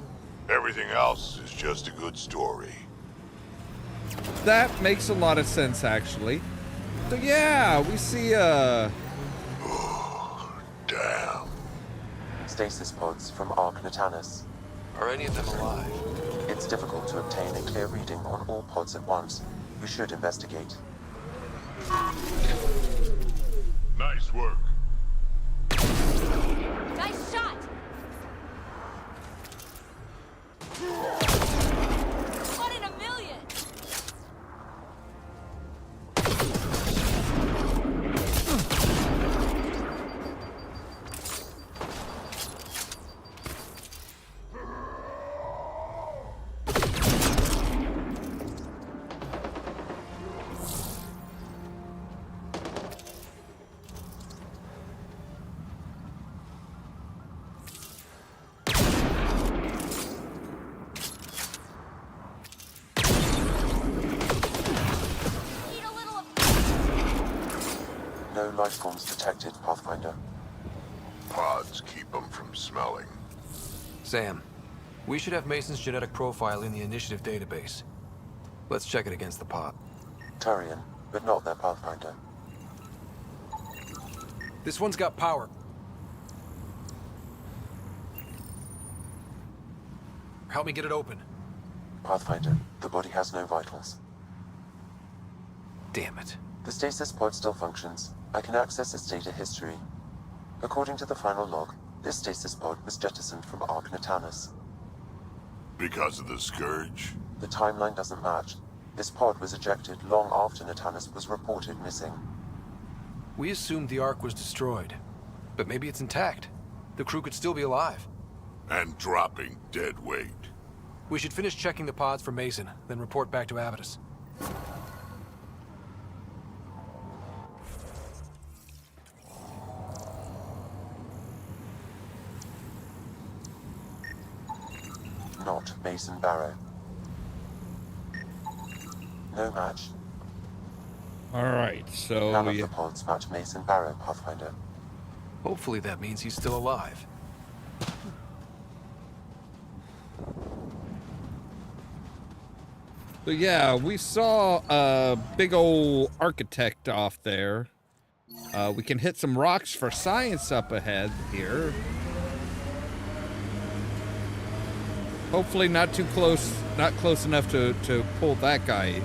Everything else is just a good story. That makes a lot of sense, actually. So yeah, we see Damn. Stasis pods from Ark Natanus. Are any of them alive? It's difficult to obtain a clear reading on all pods at once. We should investigate. Nice work. Nice shot! One in a million! No life forms detected, Pathfinder. Pods keep them from smelling. Sam, we should have Mason's genetic profile in the initiative database. Let's check it against the pod. Turian, but not their Pathfinder. This one's got power. Help me get it open. Pathfinder, the body has no vitals. Damn it. The stasis pod still functions. I can access its data history. According to the final log, this stasis pod was jettisoned from Ark Natanus. Because of the Scourge? The timeline doesn't match. This pod was ejected long after Natanus was reported missing. We assumed the Ark was destroyed, but maybe it's intact. The crew could still be alive. And dropping dead weight. We should finish checking the pods for Mason, then report back to Avitus. Not Mason Barrow. No match. Alright, so None of the pods match Mason Barrow, Pathfinder. Hopefully that means he's still alive. So yeah, we saw a big old architect off there. We can hit some rocks for science up ahead here. Hopefully not too close, not close enough to pull that guy.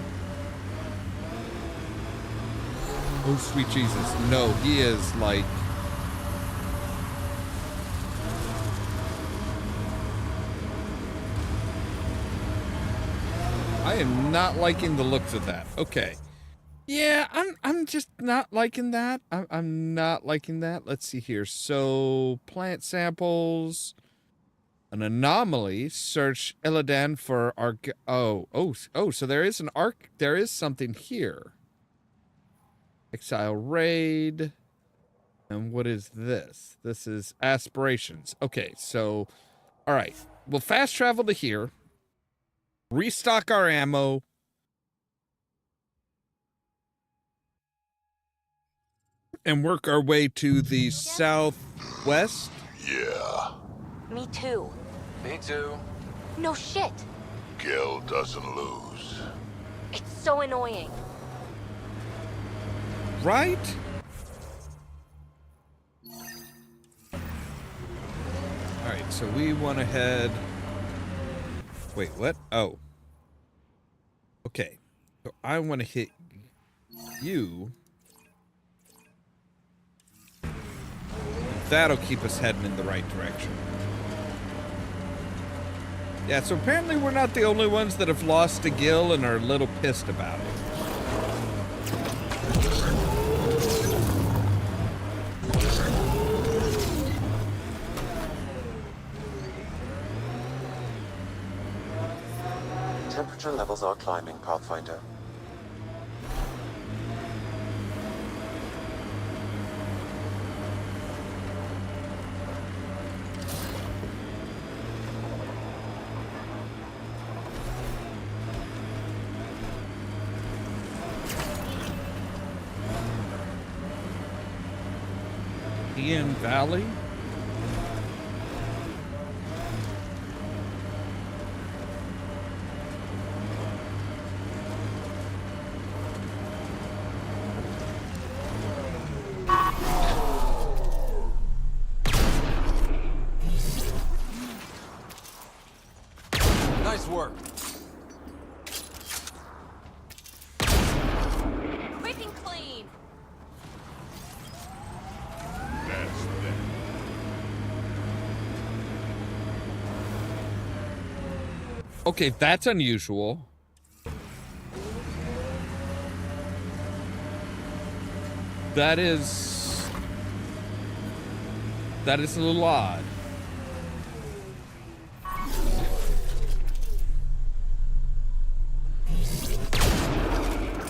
Oh, sweet Jesus. No, he is like... I am not liking the looks of that. Okay. Yeah, I'm just not liking that. I'm not liking that. Let's see here. So, plant samples... An anomaly. Search Illidan for arc. Oh, so there is an arc. There is something here. Exile raid. And what is this? This is aspirations. Okay, so, all right. We'll fast travel to here. Restock our ammo. And work our way to the southwest. Yeah. Me too. Me too. No shit. Gil doesn't lose. It's so annoying. Right? Alright, so we want to head... Wait, what? Oh. Okay. So I want to hit you. That'll keep us heading in the right direction. Yeah, so apparently we're not the only ones that have lost to Gil and are a little pissed about it. Temperature levels are climbing, Pathfinder. Ian Valley? Nice work. Quick and clean. That's that. Okay, that's unusual. That is a little odd.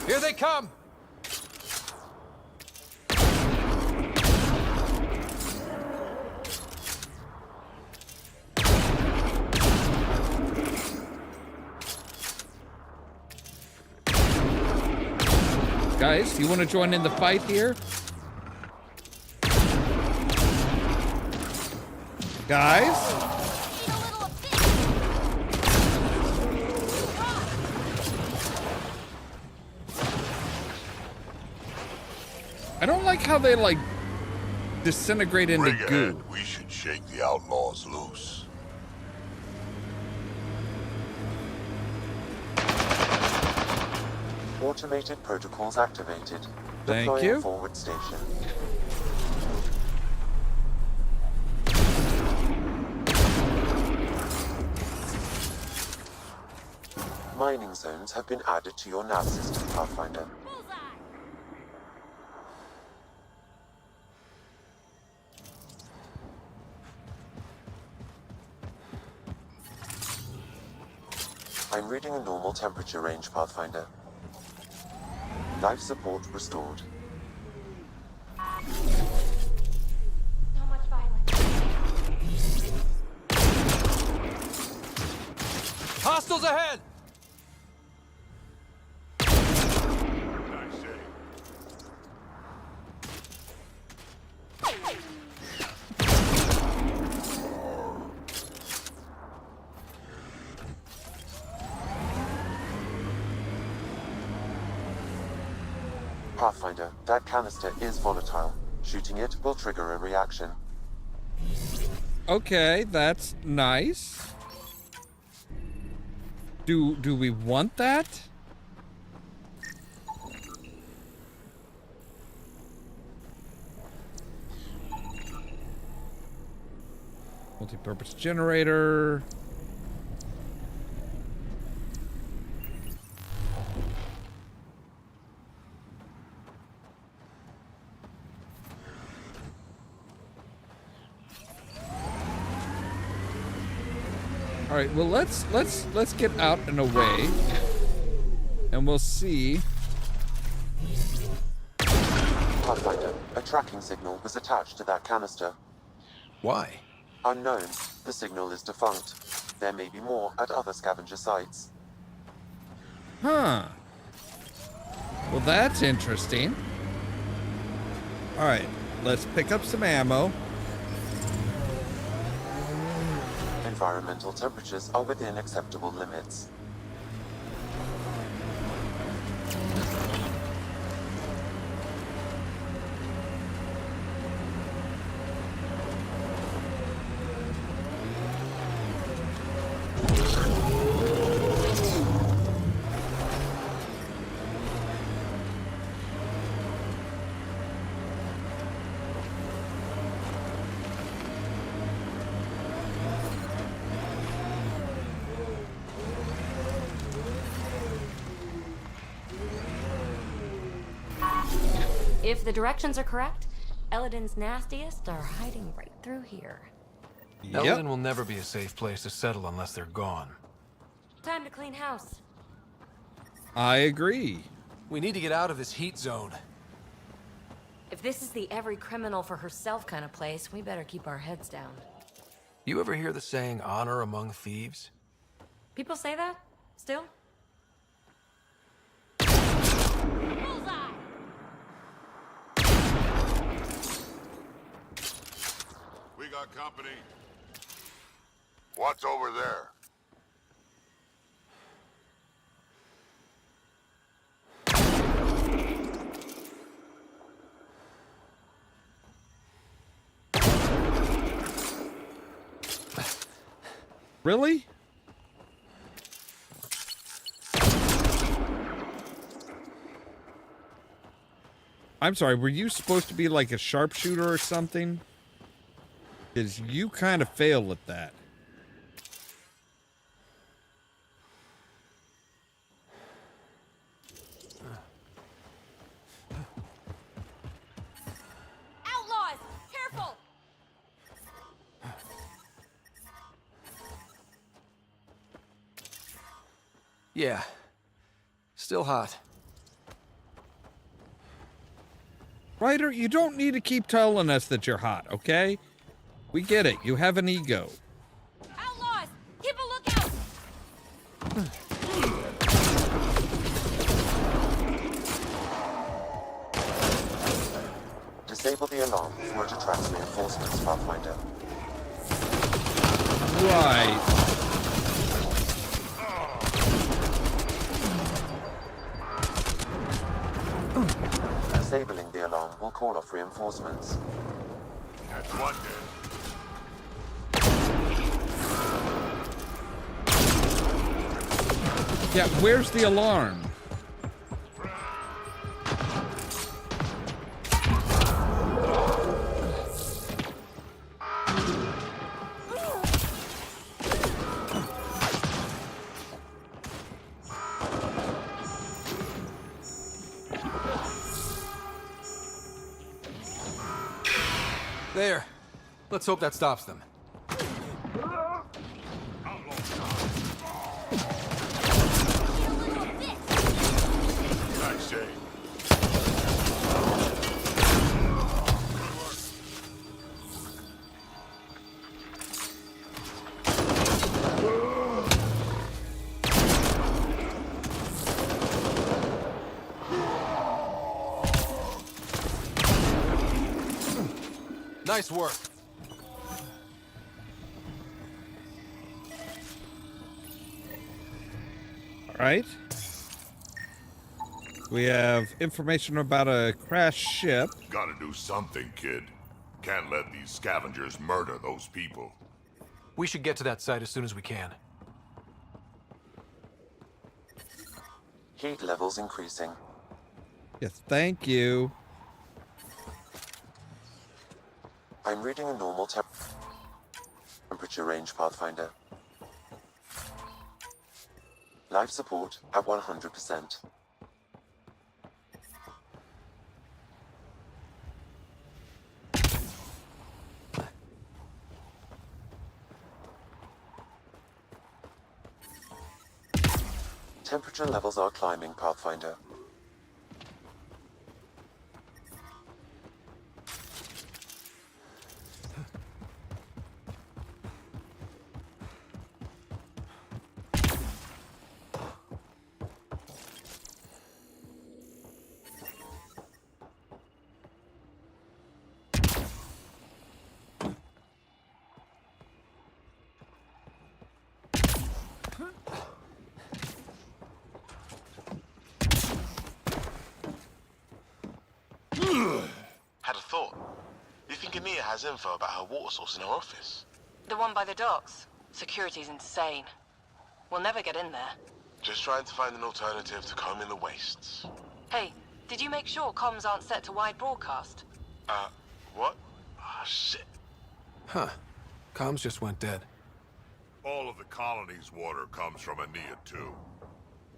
Here they come. Guys, you want to join in the fight here? Guys? I don't like how they, like, disintegrate into Bring goo. ahead. We should shake the outlaws loose. Automated protocols activated. Thank Deploying you. forward station. Mining zones have been added to your nav system, Pathfinder. I'm reading a normal temperature range, Pathfinder. Life support restored. So much violence. Hostiles ahead. Pathfinder, that canister is volatile. Shooting it will trigger a reaction. Okay, that's nice. Do we want that? Multi-purpose generator. All right, well let's get out and away, and we'll see. Pathfinder, a tracking signal was attached to that canister. Why? Unknown. The signal is defunct. There may be more at other scavenger sites. Huh. Well, that's interesting. All right, let's pick up some ammo. Environmental temperatures are within acceptable limits. If the directions are correct, Eladin's nastiest are hiding right through here. Eladin will never be a safe place to settle unless they're gone. Time to clean house. I agree. We need to get out of this heat zone. If this is the every criminal for herself kind of place, we better keep our heads down. You ever hear the saying, honor among thieves? People say that? Still? We got company. What's over there? Really? I'm sorry, were you supposed to be like a sharpshooter or something? Because you kind of fail at that. Outlaws! Careful! Yeah. Still hot. Ryder, you don't need to keep telling us that you're hot, okay? We get it. You have an ego. Outlaws! Keep a lookout! Disable the alarm before it attracts reinforcements, Pathfinder. Right. Disabling the alarm will call off reinforcements. That's one Yeah, where's the alarm? There. Let's hope that stops them. Nice aim. Nice work. All right. We have information about a crashed ship. Gotta do something, kid. Can't let these scavengers murder those people. We should get to that site as soon as we can. Heat levels increasing. Yes, thank you. I'm reading a normal temperature range, Pathfinder. Life support at 100%. Temperature levels are climbing, Pathfinder. Had a thought. You think Ania has info about her water source in her office? The one by the docks. Security's insane. We'll never get in there. Just trying to find an alternative to combing the wastes. Hey, did you make sure comms aren't set to wide broadcast? What? Ah, shit. Huh. Comms just went dead. All of the colony's water comes from Ania, too.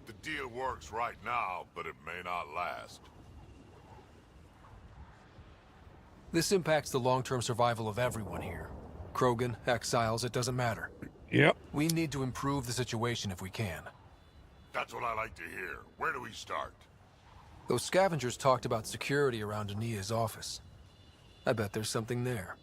The deal works right now, but it may not last. This impacts the long-term survival of everyone here. Krogan, exiles, it doesn't matter. Yep. We need to improve the situation if we can. That's what I like to hear. Where do we start? Those scavengers talked about security around Ania's office. I bet there's something there.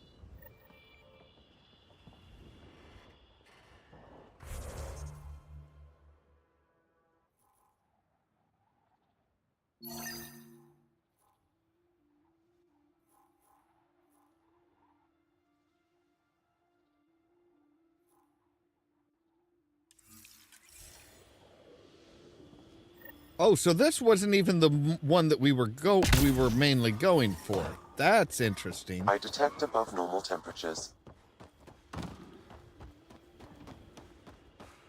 Oh, so this wasn't even the one that we were mainly going for. That's interesting. I detect above normal temperatures.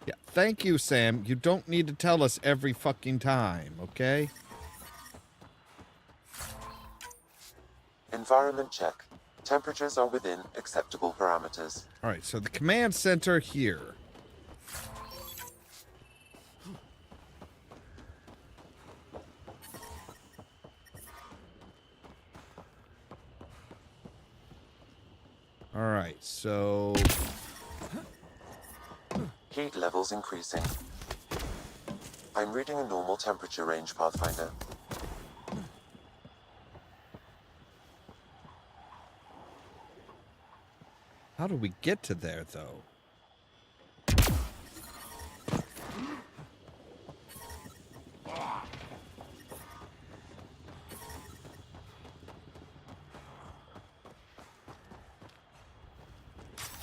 Yeah, thank you, Sam. You don't need to tell us every fucking time, okay? Environment check. Temperatures are within acceptable parameters. All right, so the command center here. All right, so Heat levels increasing. I'm reading a normal temperature range, Pathfinder. how do we get to there, though?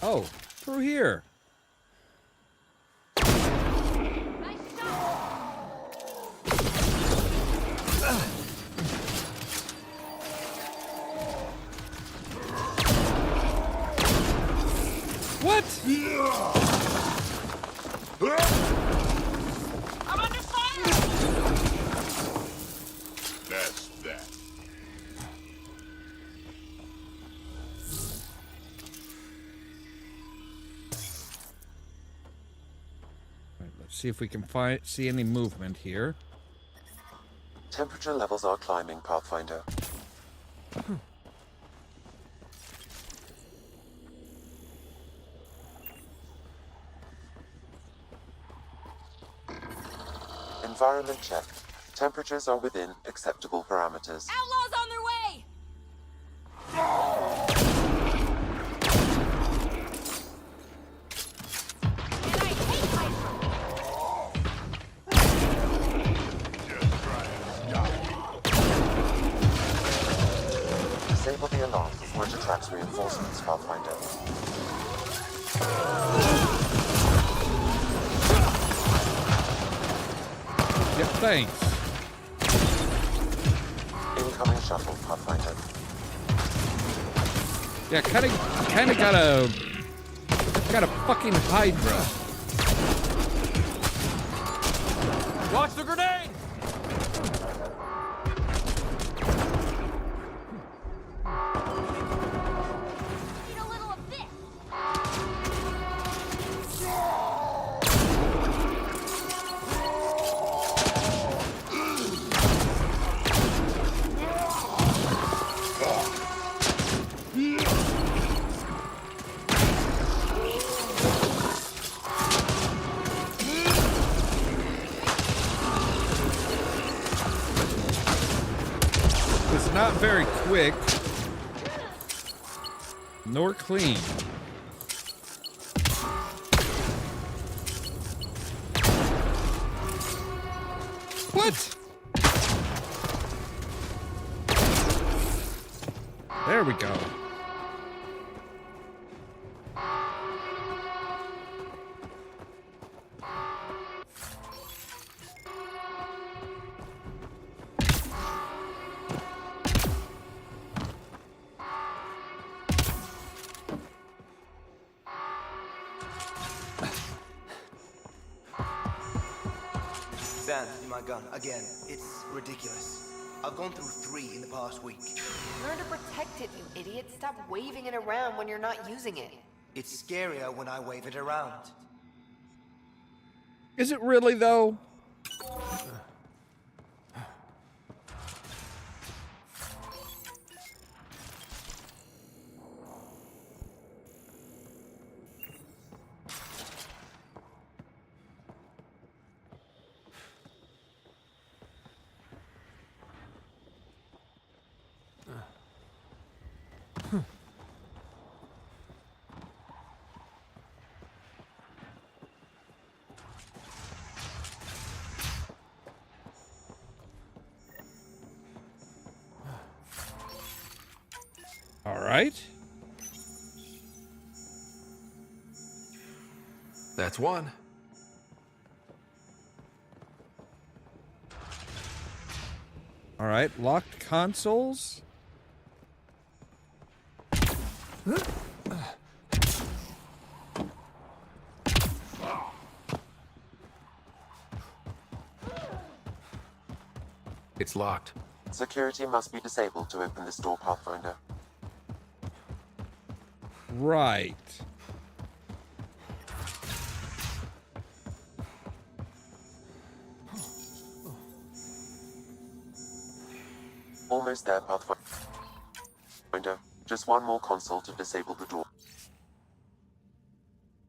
Oh, through here. What? I'm under fire! That's that. All right, let's see if we can see any movement here. Temperature levels are climbing, Pathfinder. Environment check. Temperatures are within acceptable parameters. Outlaws on their way! Disable the alarm before it attracts reinforcements, Pathfinder. Yeah, thanks. Incoming shuttle, Pathfinder. Yeah, kinda got a fucking Hydra. Watch the grenade! Need a little of this. It's not very quick, nor clean. What? There we go. Sand in my gun, again. It's ridiculous. I've gone through 3 in the past week. Learn to protect it, you idiot. Stop waving it around when you're not using it. It's scarier when I wave it around. Is it really, though? All right. That's one. All right, locked consoles. It's locked. Security must be disabled to open this door, Pathfinder. Right. Almost there, Pathfinder. Just one more console to disable the door.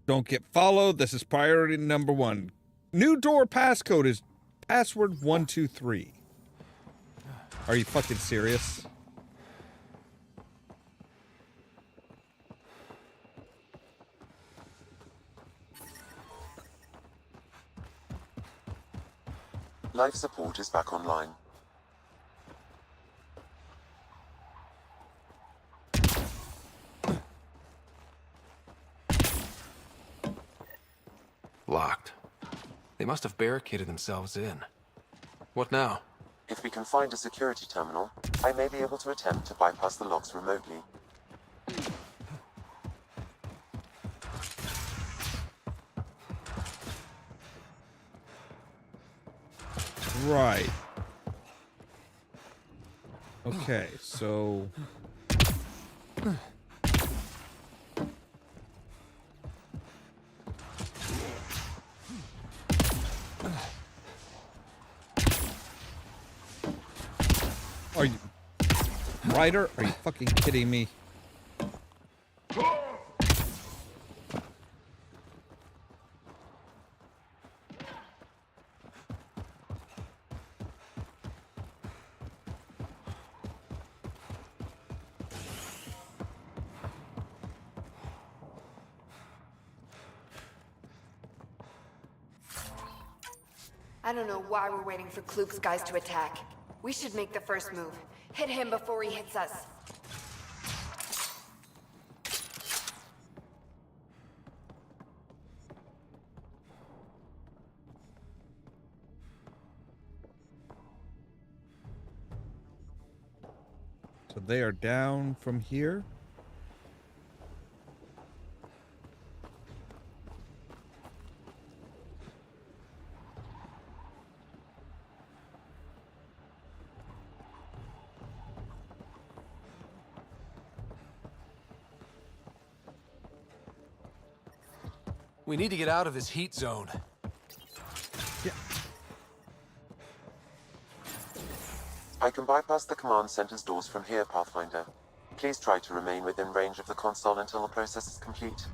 Don't get followed. This is priority number 1. New door passcode is password 123. Are you fucking serious? Life support is back online. Locked. They must have barricaded themselves in. What now? If we can find a security terminal, I may be able to attempt to bypass the locks remotely. Right. Okay, so... Are you... Ryder? Are you fucking kidding me? I don't know why we're waiting for Kluk's guys to attack. We should make the first move. Hit him before he hits us. So they are down from here. We need to get out of this heat zone. I can bypass the command center's doors from here, Pathfinder. Please try to remain within range of the console until the process is complete.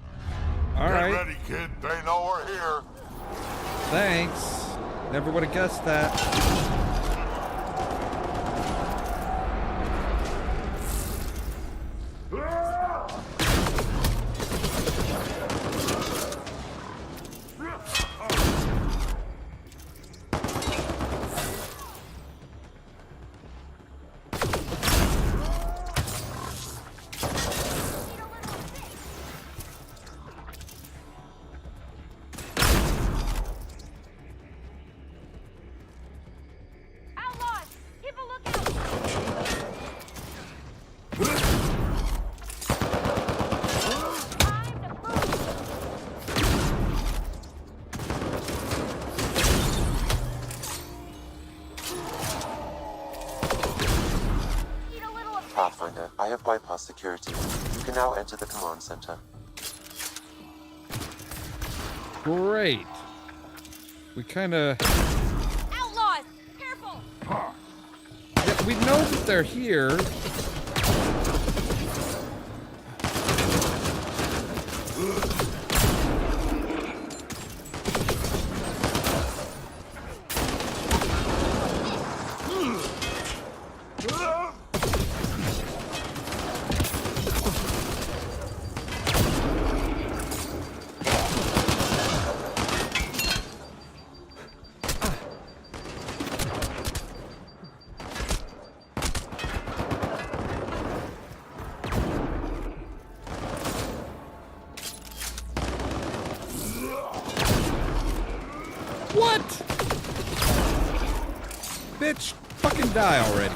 All right. Get ready, kid. They know we're here. Thanks. Never would have guessed that. Pathfinder, I have bypassed security. You can now enter the command center. Great. We kind of... Outlaws! Careful! Yeah, we know that they're here. What? Bitch, fucking die already.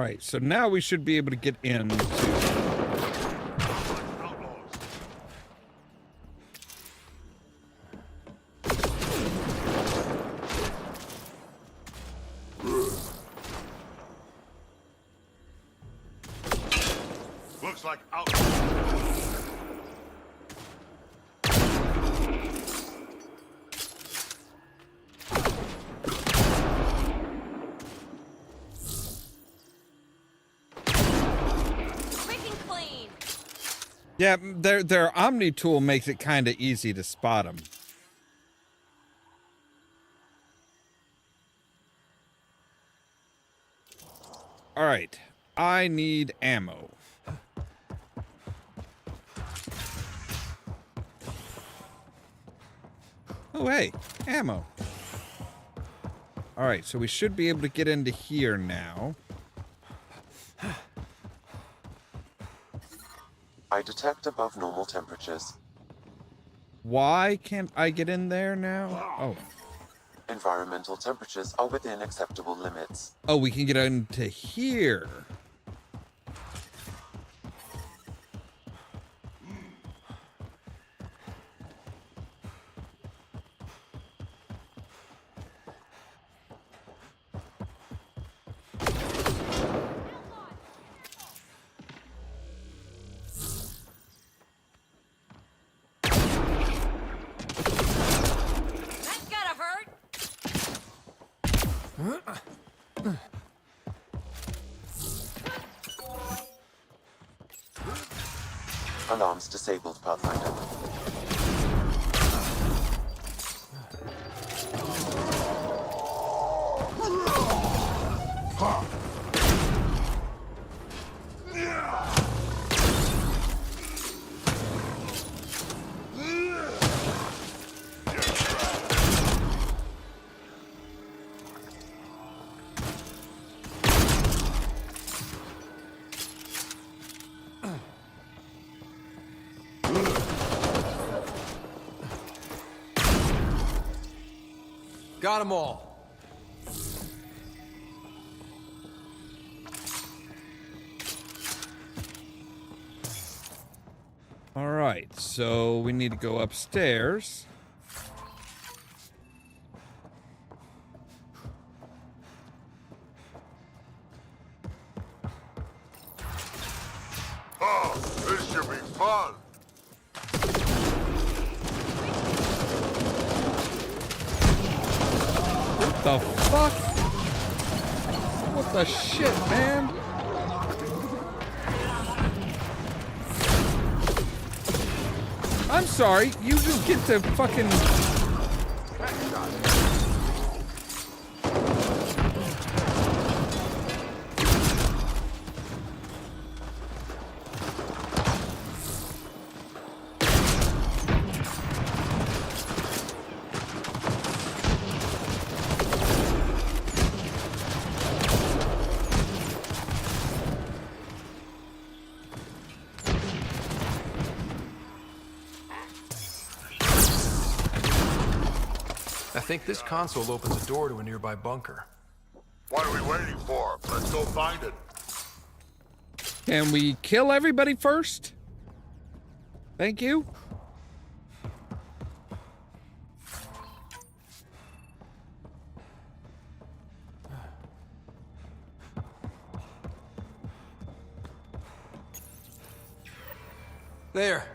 right, so now we should be able to get into... Looks like Yeah, their Omni tool makes it kind of easy to spot them. All right, I need ammo. Oh, hey, ammo. All right, so we should be able to get into here now. I detect above normal temperatures. Why can't I get in there now? Oh. Environmental temperatures are within acceptable limits. Oh, we can get into here. Alarms disabled, Pathfinder. Got them all. All right, so we need to go upstairs. Oh, this should be fun. What the fuck? What the shit, man? I'm sorry, you just get to fucking... I think this console opens a door to a nearby bunker. What are we waiting for? Let's go find it. Can we kill everybody first? Thank you. There.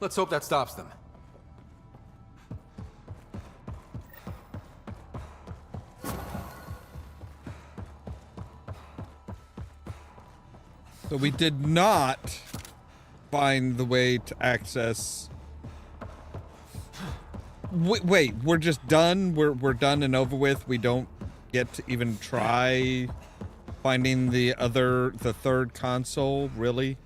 Let's hope that stops them. So we did not find the way to access... Wait, we're just done? We're done and over with? We don't get to even try finding the third console? Really?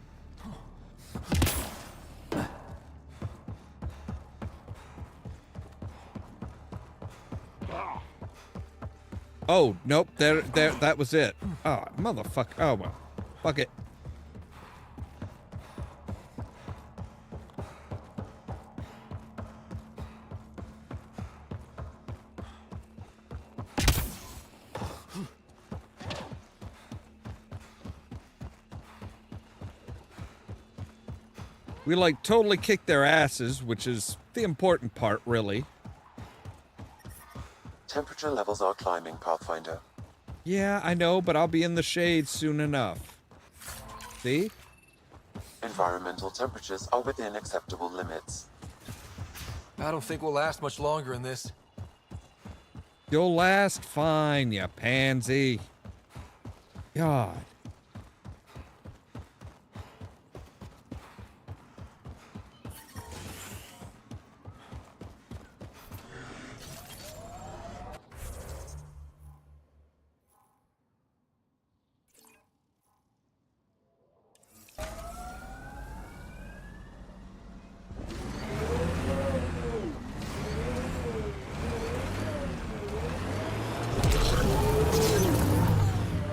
Oh, nope, there, that was it. Oh, motherfucker. Oh, well. Fuck it. We, like, totally kicked their asses, which is the important part, really. Temperature levels are climbing, Pathfinder. Yeah, I know, but I'll be in the shade soon enough. See? Environmental temperatures are within acceptable limits. I don't think we'll last much longer in this. You'll last fine, you pansy. God.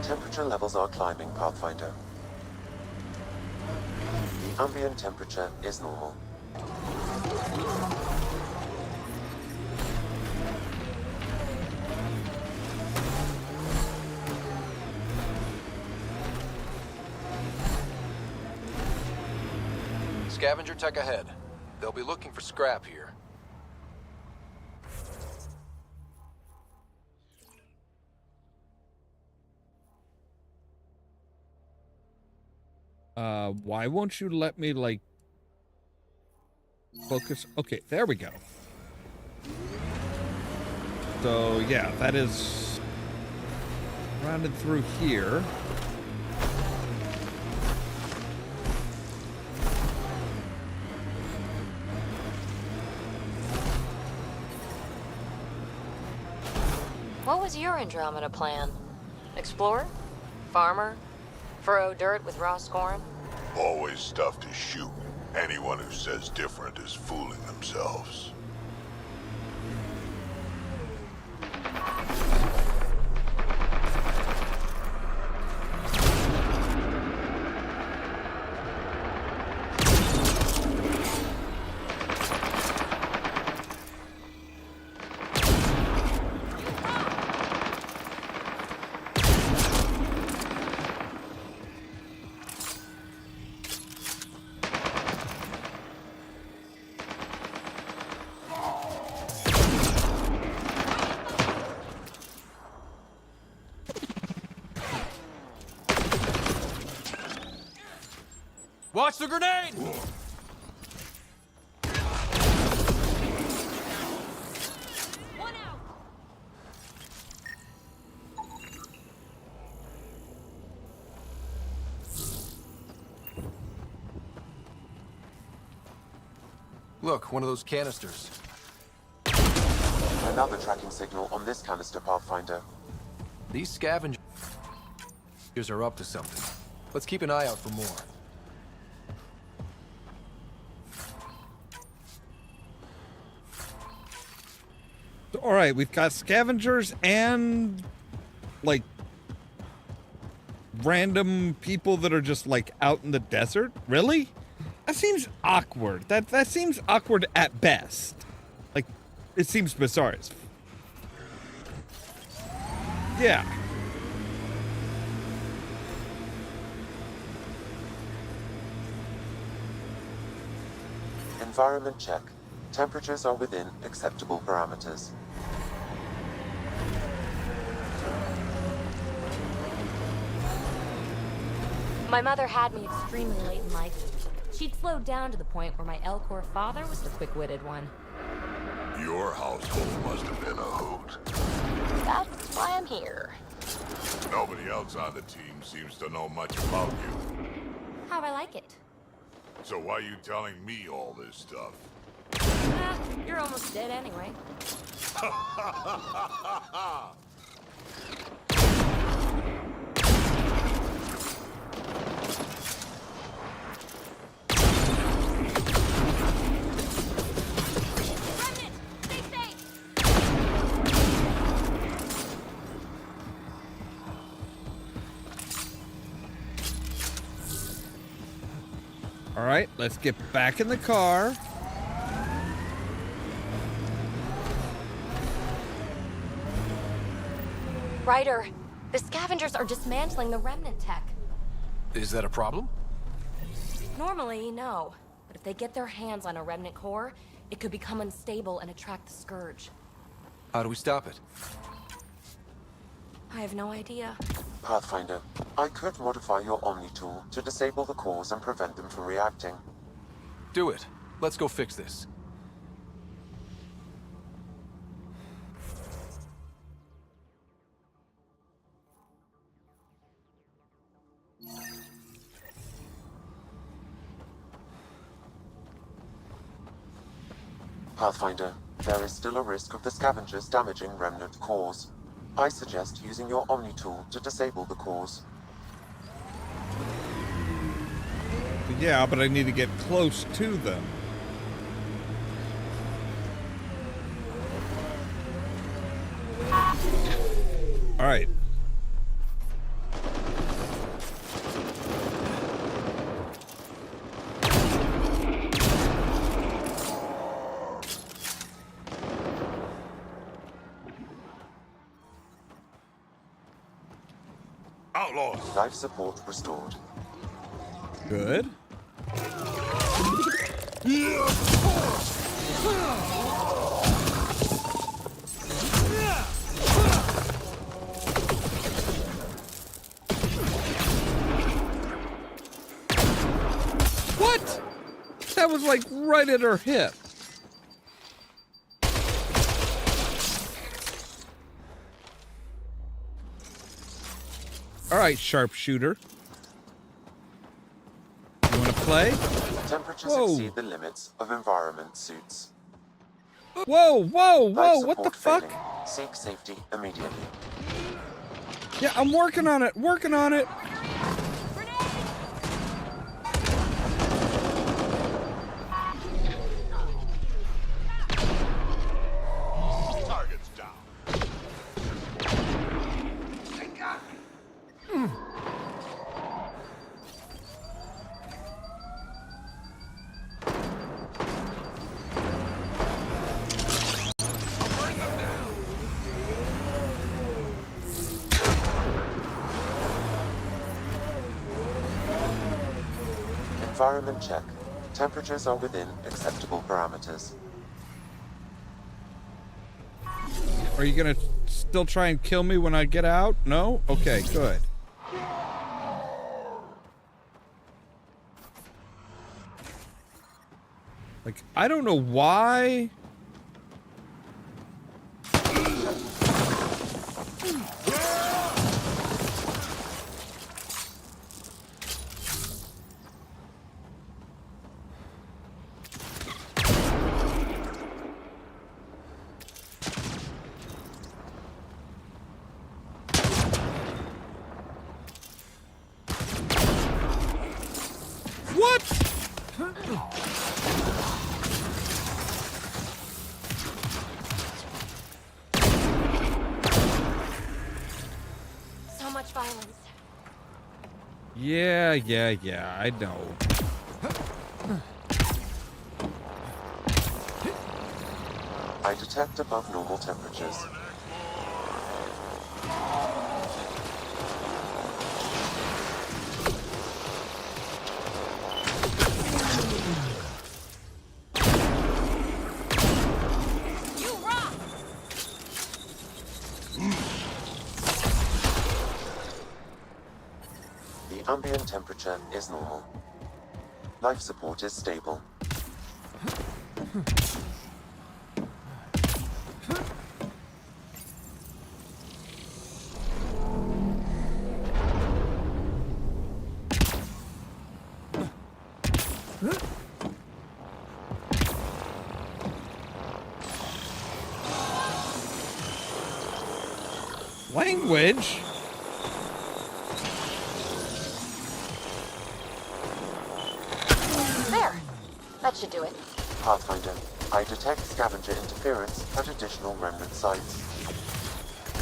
Temperature levels are climbing, Pathfinder. The ambient temperature is normal. Scavenger tech ahead. They'll be looking for scrap here. Why won't you let me, like, focus? Okay, there we go. So, yeah, that is rounded through here. What was your Andromeda plan? Explorer? Farmer? Furrow dirt with raw scorn? Always stuff to shoot. Anyone who says different is fooling themselves. Watch the grenade! One out! Look, one of those canisters. Another tracking signal on this canister, Pathfinder. These scavengers are up to something. Let's keep an eye out for more. All right, we've got scavengers and, like, random people that are just, like, out in the desert. Really? That seems awkward. That seems awkward at best. Like, it seems bizarre. Yeah. Environment check. Temperatures are within acceptable parameters. My mother had me extremely late in life. She'd slowed down to the point where my Elcor father was the quick-witted one. Your household must have been a hoot. That's why I'm here. Nobody else on the team seems to know much about you. How I like it. So why are you telling me all this stuff? You're almost dead anyway. All right, let's get back in the car. Ryder, the scavengers are dismantling the remnant tech. Is that a problem? Normally, no. But if they get their hands on a remnant core, it could become unstable and attract the Scourge. How do we stop it? I have no idea. Pathfinder, I could modify your Omni tool to disable the cores and prevent them from reacting. Do it. Let's go fix this. Pathfinder, there is still a risk of the scavengers damaging remnant cores. I suggest using your Omni tool to disable the cores. Yeah, but I need to get close to them. All right. Outlaws. Life support restored. Good. What? That was like right at her hip. All right, sharpshooter. You want to play? Temperatures Whoa. exceed the limits of environment suits. Whoa, whoa, whoa, Life what the support fuck? failing. Seek safety immediately. Yeah, I'm working on it, working on it. Target's down. Environment check. Temperatures are within acceptable parameters. Are you gonna still try and kill me when I get out? No? Okay, good. Like, I don't know why. So much violence. Yeah, I know. I detect above normal temperatures. The ambient temperature is normal. Life support is stable. Language? There. That should do it. Pathfinder, I detect scavenger interference at additional remnant sites.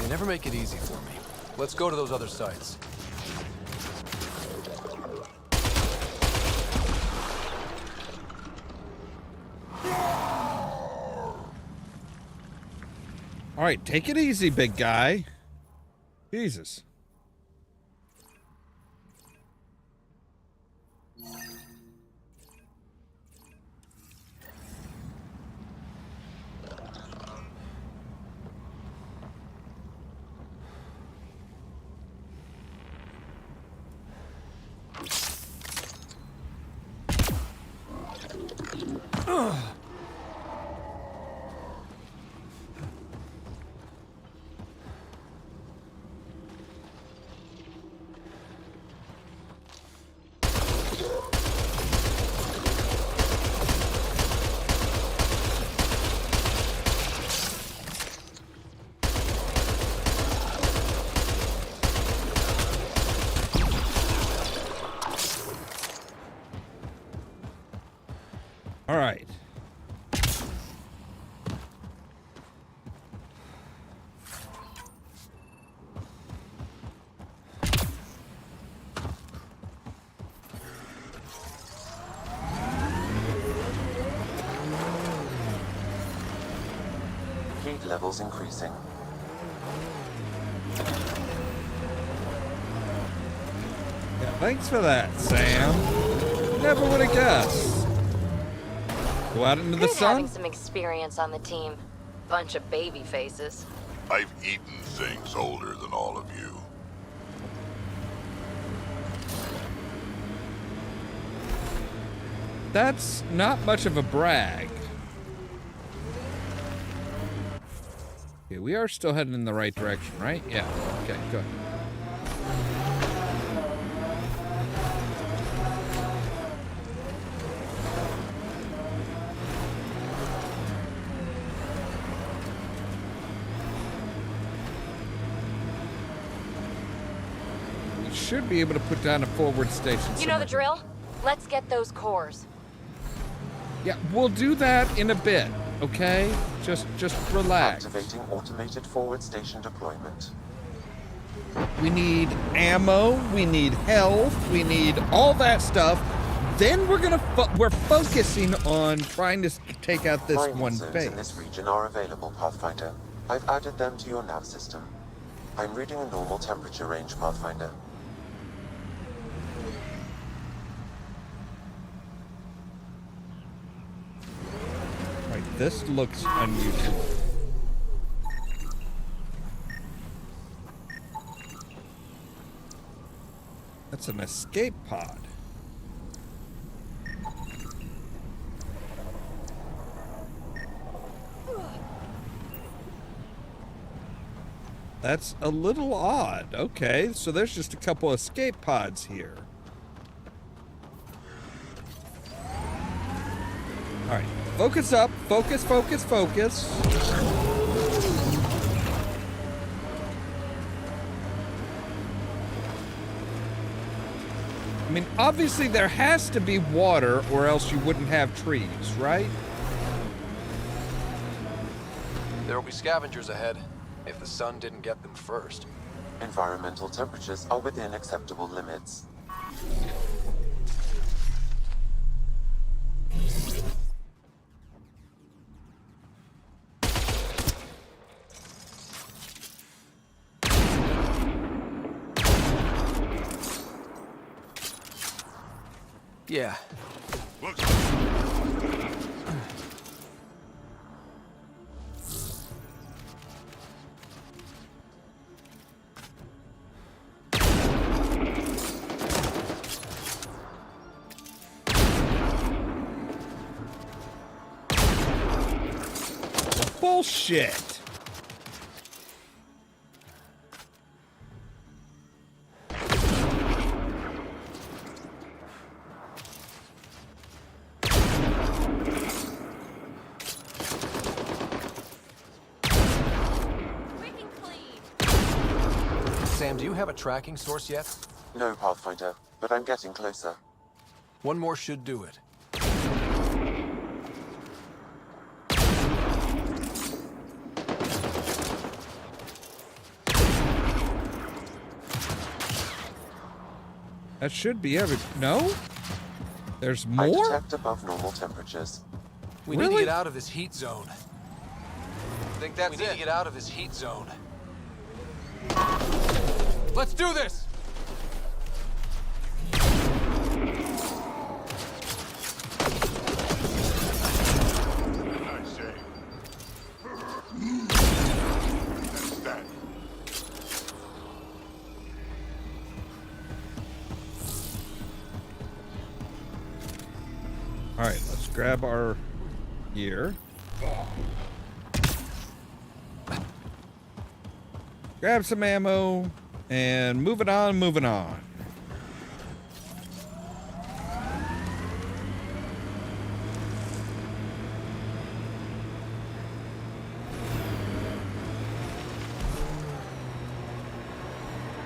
They never make it easy for me. Let's go to those other sites. All right, take it easy, big guy. Jesus. Heat levels increasing. Yeah, thanks for that, Sam. Never would have guessed. Go out into the Good sun. having some experience on the team. Bunch of baby faces. I've eaten things older than all of you. That's not much of a brag. Okay, we are still heading in the right direction, right? Yeah. Okay, good. We should be able to put down a forward station. You know the somewhere. drill? Let's get those cores. Yeah, we'll do that in a bit, okay? Just relax. Activating automated forward station deployment. We need ammo, we need health, we need all that stuff. Then we're focusing on trying to take out this Mining one zones base. in this region are available, Pathfinder. I've added them to your nav system. I'm reading a normal temperature range, Pathfinder. Right, this looks unusual. That's an escape pod. That's a little odd. Okay, so there's just a couple escape pods here. All right, focus up. Focus, focus, focus. I mean, obviously there has to be water or else you wouldn't have trees, right? There will be scavengers ahead, if the sun didn't get them first. Environmental temperatures are within acceptable limits. Yeah. Bullshit. Sam, do you have a tracking source yet? No, Pathfinder, but I'm getting closer. One more should do it. That should be every... No? There's I more? detect above normal temperatures. We need to get out of this heat zone. Think that's We need it? to get out of this heat zone. Let's do this! All right, let's grab our gear. Grab some ammo and moving on, moving on.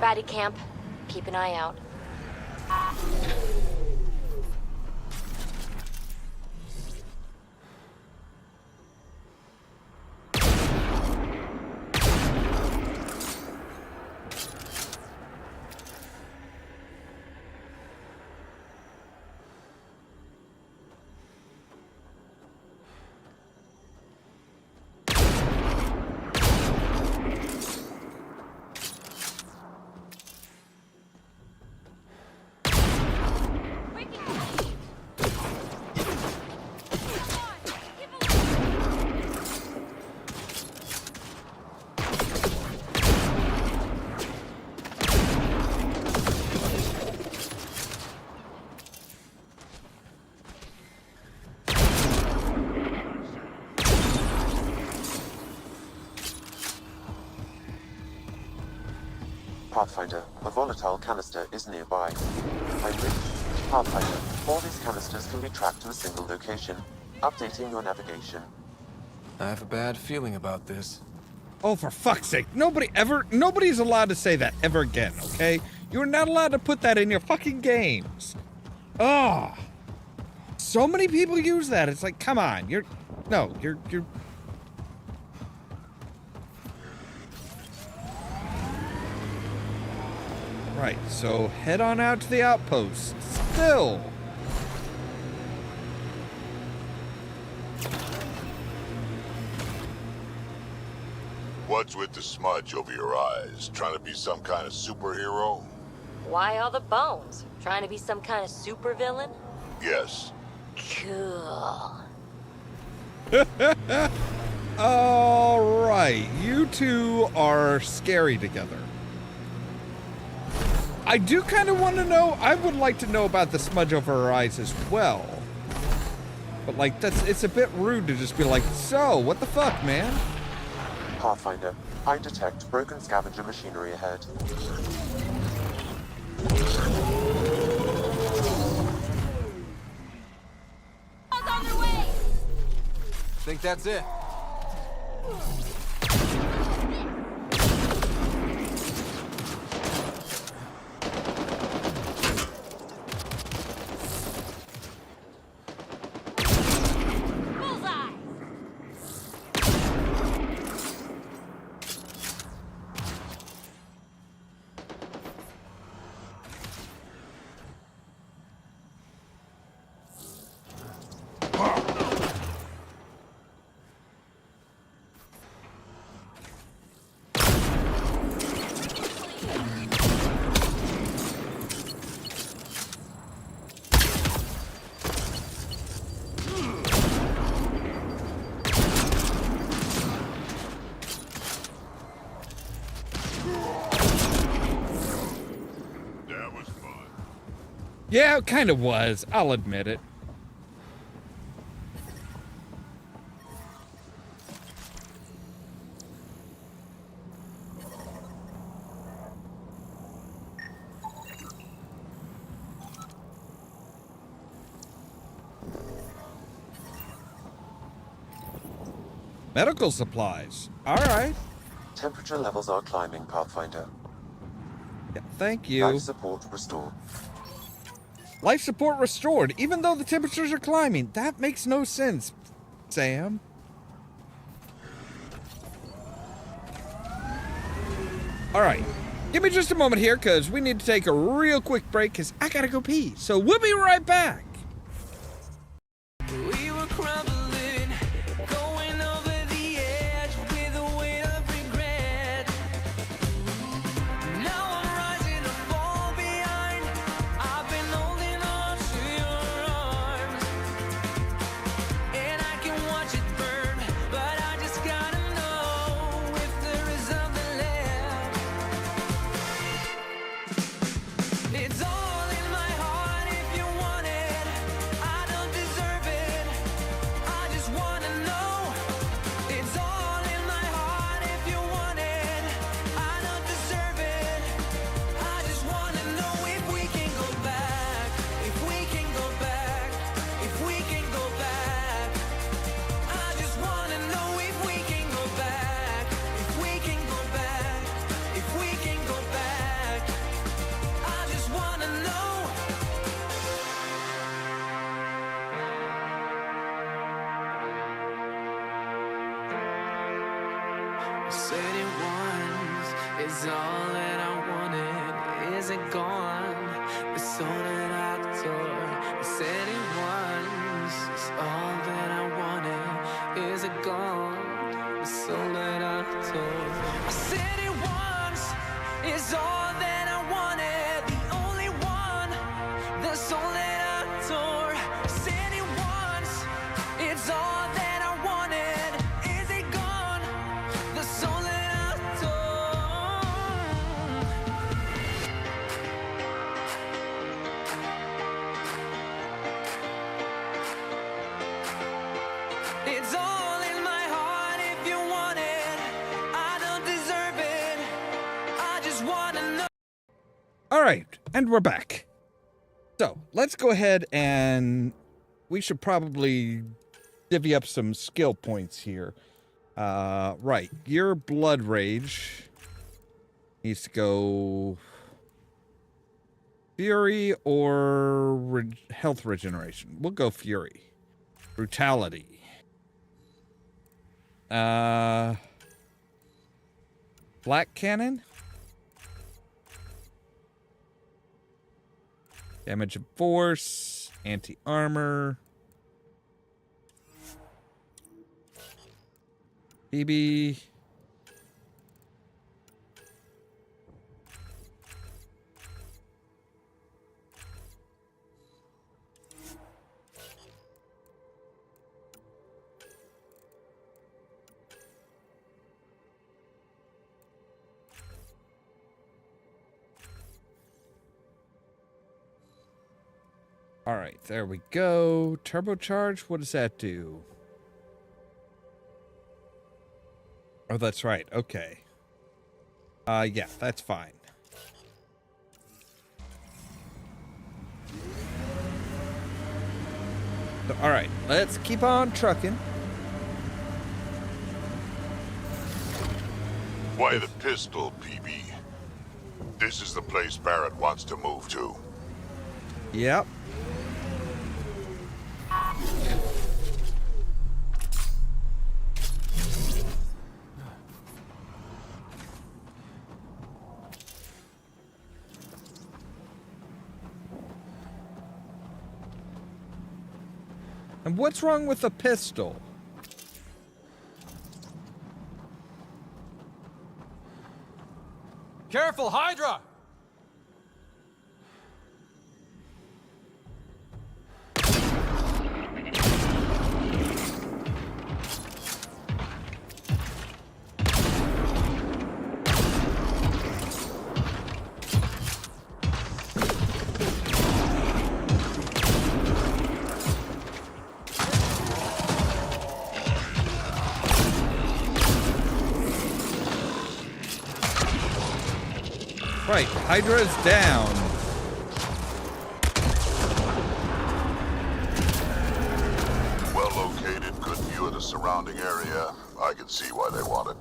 Baddie camp. Keep an eye out. Pathfinder, a volatile canister is nearby. Heinrich, Pathfinder, all these canisters can be tracked to a single location, updating your navigation. I have a bad feeling about this. Oh, for fuck's sake. Nobody's allowed to say that ever again, okay? You're not allowed to put that in your fucking games. Oh. So many people use that. It's like, come on. You're... Right, so head on out to the outpost. Still. What's with the smudge over your eyes? Trying to be some kind of superhero? Why all the bones? Trying to be some kind of supervillain? Yes. Cool. All right, you two are scary together. I do kind of want to know, I would like to know about the smudge over her eyes as well. But like, it's a bit rude to just be like, so, what the fuck, man? Pathfinder, I detect broken scavenger machinery ahead. Think that's it? Yeah, it kind of was. I'll admit it. Medical supplies. All right. Temperature levels are climbing, Pathfinder. Yeah, thank you. Life support restored. Life support restored, even though the temperatures are climbing. That makes no sense, Sam. All right. Give me just a moment here, because we need to take a real quick break, because I gotta go pee. So we'll be right back. We were crumbling, going over the edge with a weight of regret. Now I'm rising to fall behind. I've been holding on to your arms, and I can watch it burn, but I just gotta know if there is something left. It's all in my heart if you want it. I don't deserve it. I just wanna know. It's all in my heart if you want it. I don't deserve it. I just wanna know if we can go back. If we can go back. If we can go back. I just wanna know if we can go back. If we can go back. If we can go back. I just wanna know. Said it once, it's all that I wanted. Is it gone? The soul that I tore. Said it once, it's all that I wanted. Is it gone? The soul that I tore. I said it once, it's all that I wanted. The only one, the soul that I tore. I said it once, it's all that I wanted. Is it gone? The soul that I tore. It's all in my heart if you want it. I don't deserve it. I just wanna know. right, and we're back. So let's go ahead and we should probably divvy up some skill points here. Right, your blood rage needs to go fury or health regeneration. We'll go fury. Brutality. Black cannon. Damage of force, anti-armor. BB. All right, there we go. Turbocharge, what does that do? Oh, that's right. Okay. Yeah, that's fine. So, all right, let's keep on trucking. Why the pistol, PB? This is the place Barrett wants to move to. Yep. And what's wrong with the pistol? Careful, Hydra! Right, Hydra's down. Well located, good view of the surrounding area. I can see why they want it.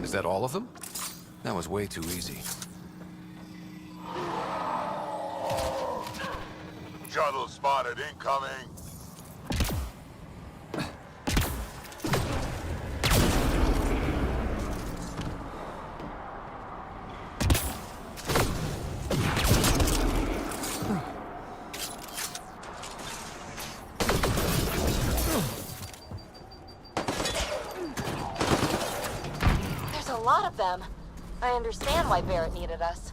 Is that all of them? That was way too easy. Shuttle spotted, incoming. There's a lot of them. I understand why Barrett needed us.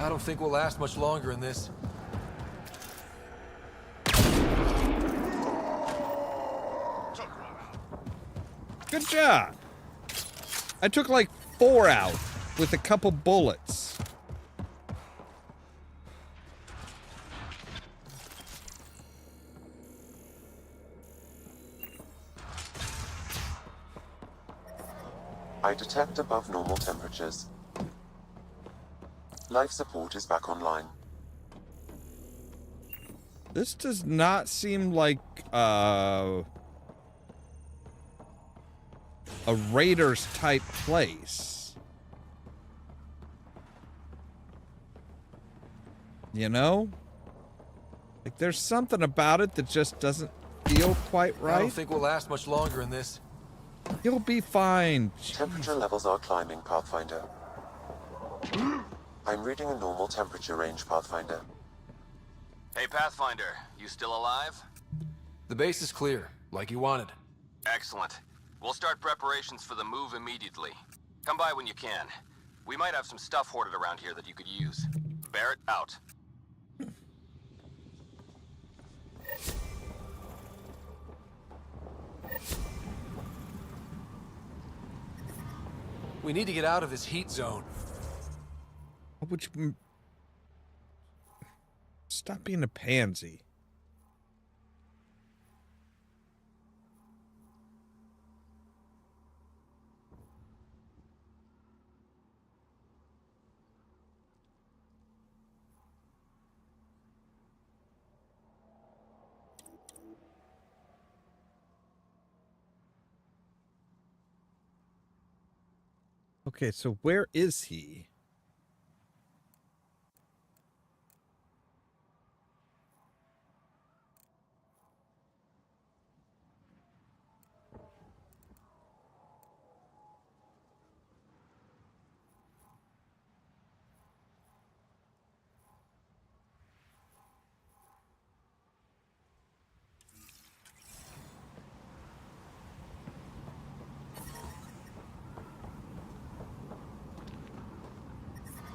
I don't think we'll last much longer in this. Good job. I took like 4 out with a couple bullets. I detect above normal temperatures. Life support is back online. This does not seem like a raiders type place. You know? Like there's something about it that just doesn't feel quite right. I don't think we'll last much longer in this. You'll be fine. Temperature levels are climbing, Pathfinder. I'm reading a normal temperature range, Pathfinder. Hey, Pathfinder, you still alive? The base is clear, like you wanted. Excellent. We'll start preparations for the move immediately. Come by when you can. We might have some stuff hoarded around here that you could use. Barrett, out. We need to get out of this heat zone. What would you... Stop being a pansy. Okay, so where is he?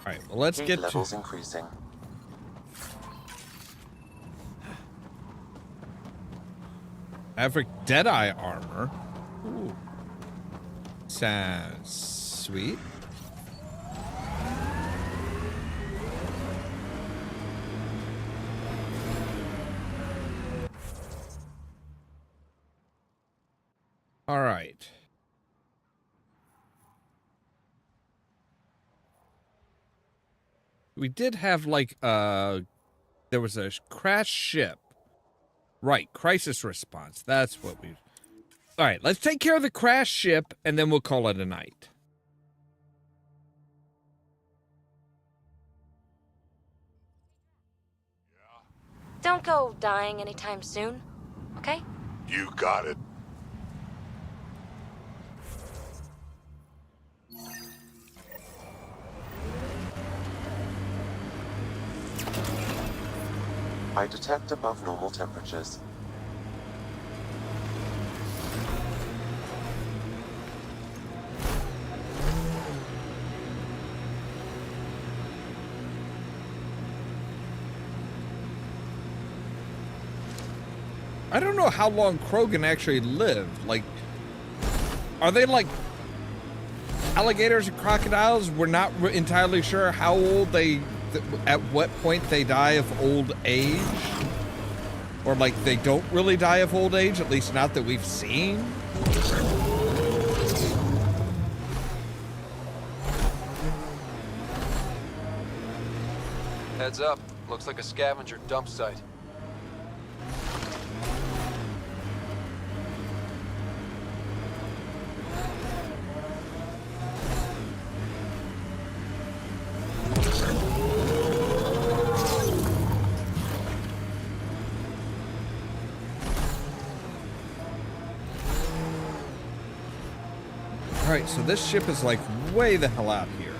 All right, well, let's get levels to... increasing. Maverick Deadeye armor. Ooh. Sounds sweet. All right. We did have like there was a crashed ship. Right, crisis response. That's what we... All right, let's take care of the crashed ship and then we'll call it a night. Don't go dying anytime soon, okay? You got it. I detect above normal temperatures. I don't know how long Krogan actually lived. Like, are they like alligators and crocodiles? We're not entirely sure how old they... at what point they die of old age, or like they don't really die of old age, at least not that we've seen. Heads up, looks like a scavenger dump site. Alright, so this ship is like way the hell out here.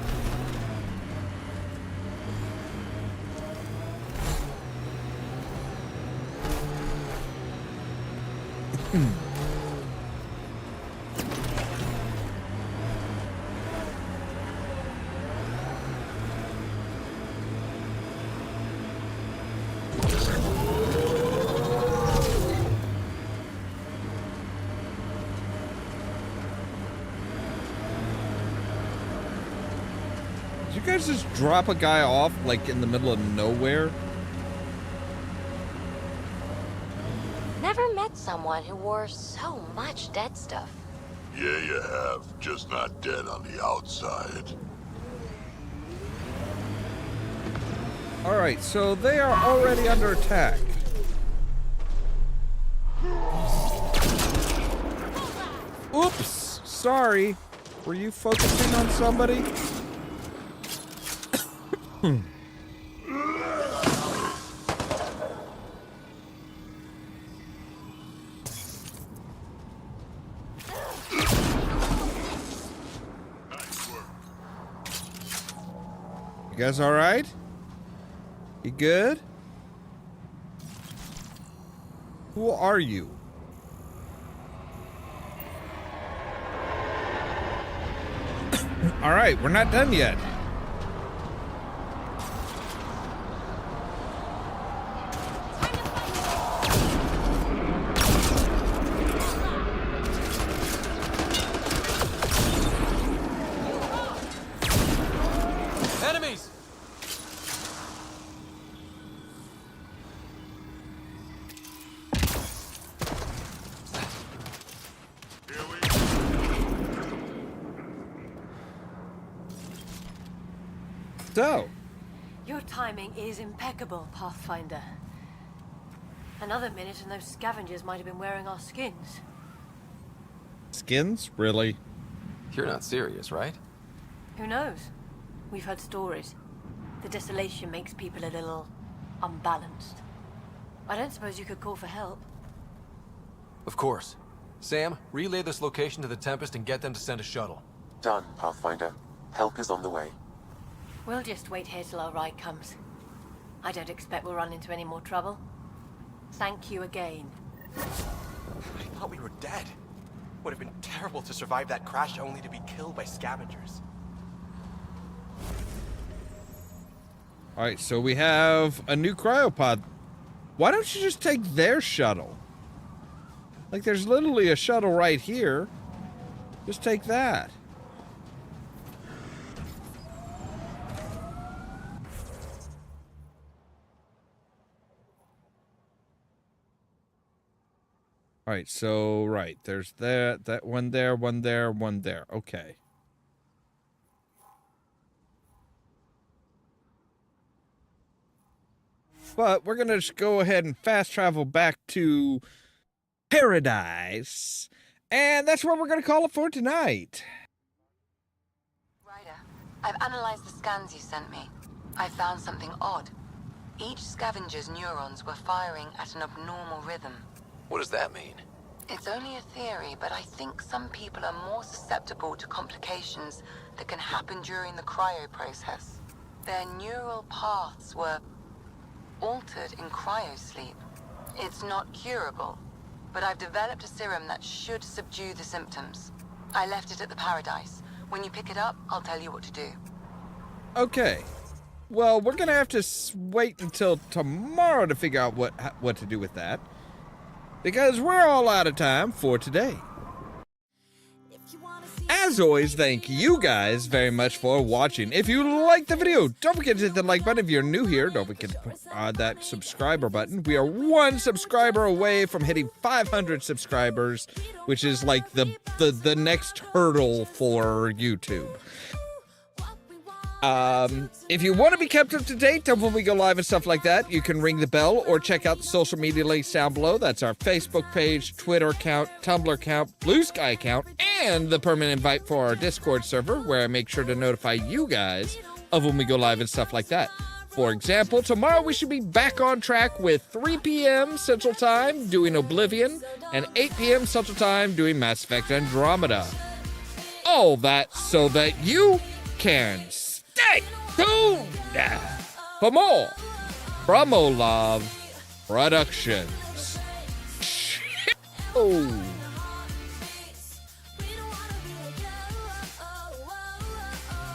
Did you guys just drop a guy off like in the middle of nowhere? Never met someone who wore so much dead stuff. Yeah, you have. Just not dead on the outside. Alright, so they are already under attack. Oops! sorry. Were you focusing on somebody? You guys all right? You good? Who are you? All right, we're not done yet. Enemies! So, Your timing is impeccable, Pathfinder. Another minute and those scavengers might have been wearing our skins. skins? Really? You're not serious, right? Who knows? We've heard stories. The desolation makes people a little unbalanced. I don't suppose you could call for help. Of course. Sam, relay this location to the Tempest and get them to send a shuttle. Done, Pathfinder. Help is on the way. We'll just wait here till our ride comes. I don't expect we'll run into any more trouble. Thank you again. I thought we were dead. Would have been terrible to survive that crash only to be killed by scavengers. All right, so we have a new cryopod. Why don't you just take their shuttle? Like, there's literally a shuttle right here. Just take that. All right, so, right, there's that one there, one there, one there. Okay. But we're going to just go ahead and fast travel back to Paradise. And that's what we're going to call it for tonight. Ryder, I've analyzed the scans you sent me. I found something odd. Each scavenger's neurons were firing at an abnormal rhythm. What does that mean? It's only a theory, but I think some people are more susceptible to complications that can happen during the cryo process. Their neural paths were altered in cryosleep. It's not curable, but I've developed a serum that should subdue the symptoms. I left it at the Paradise. When you pick it up, I'll tell you what to do. Okay. Well, we're going to have to wait until tomorrow to figure out what to do with that. Because we're all out of time for today. As always, thank you guys very much for watching. If you liked the video, don't forget to hit the like button. If you're new here, don't forget to put that subscriber button. We are 1 subscriber away from hitting 500 subscribers, which is like the next hurdle for YouTube. If you want to be kept up to date on when we go live and stuff like that, you can ring the bell or check out the social media links down below. That's our Facebook page, Twitter account, Tumblr account, Blue Sky account, and the permanent invite for our Discord server, where I make sure to notify you guys of when we go live and stuff like that. For example, tomorrow we should be back on track with 3 p.m. Central Time doing Oblivion and 8 p.m. Central Time doing Mass Effect Andromeda. All that so that you can stay tuned for more from Ollamh Productions. Oh.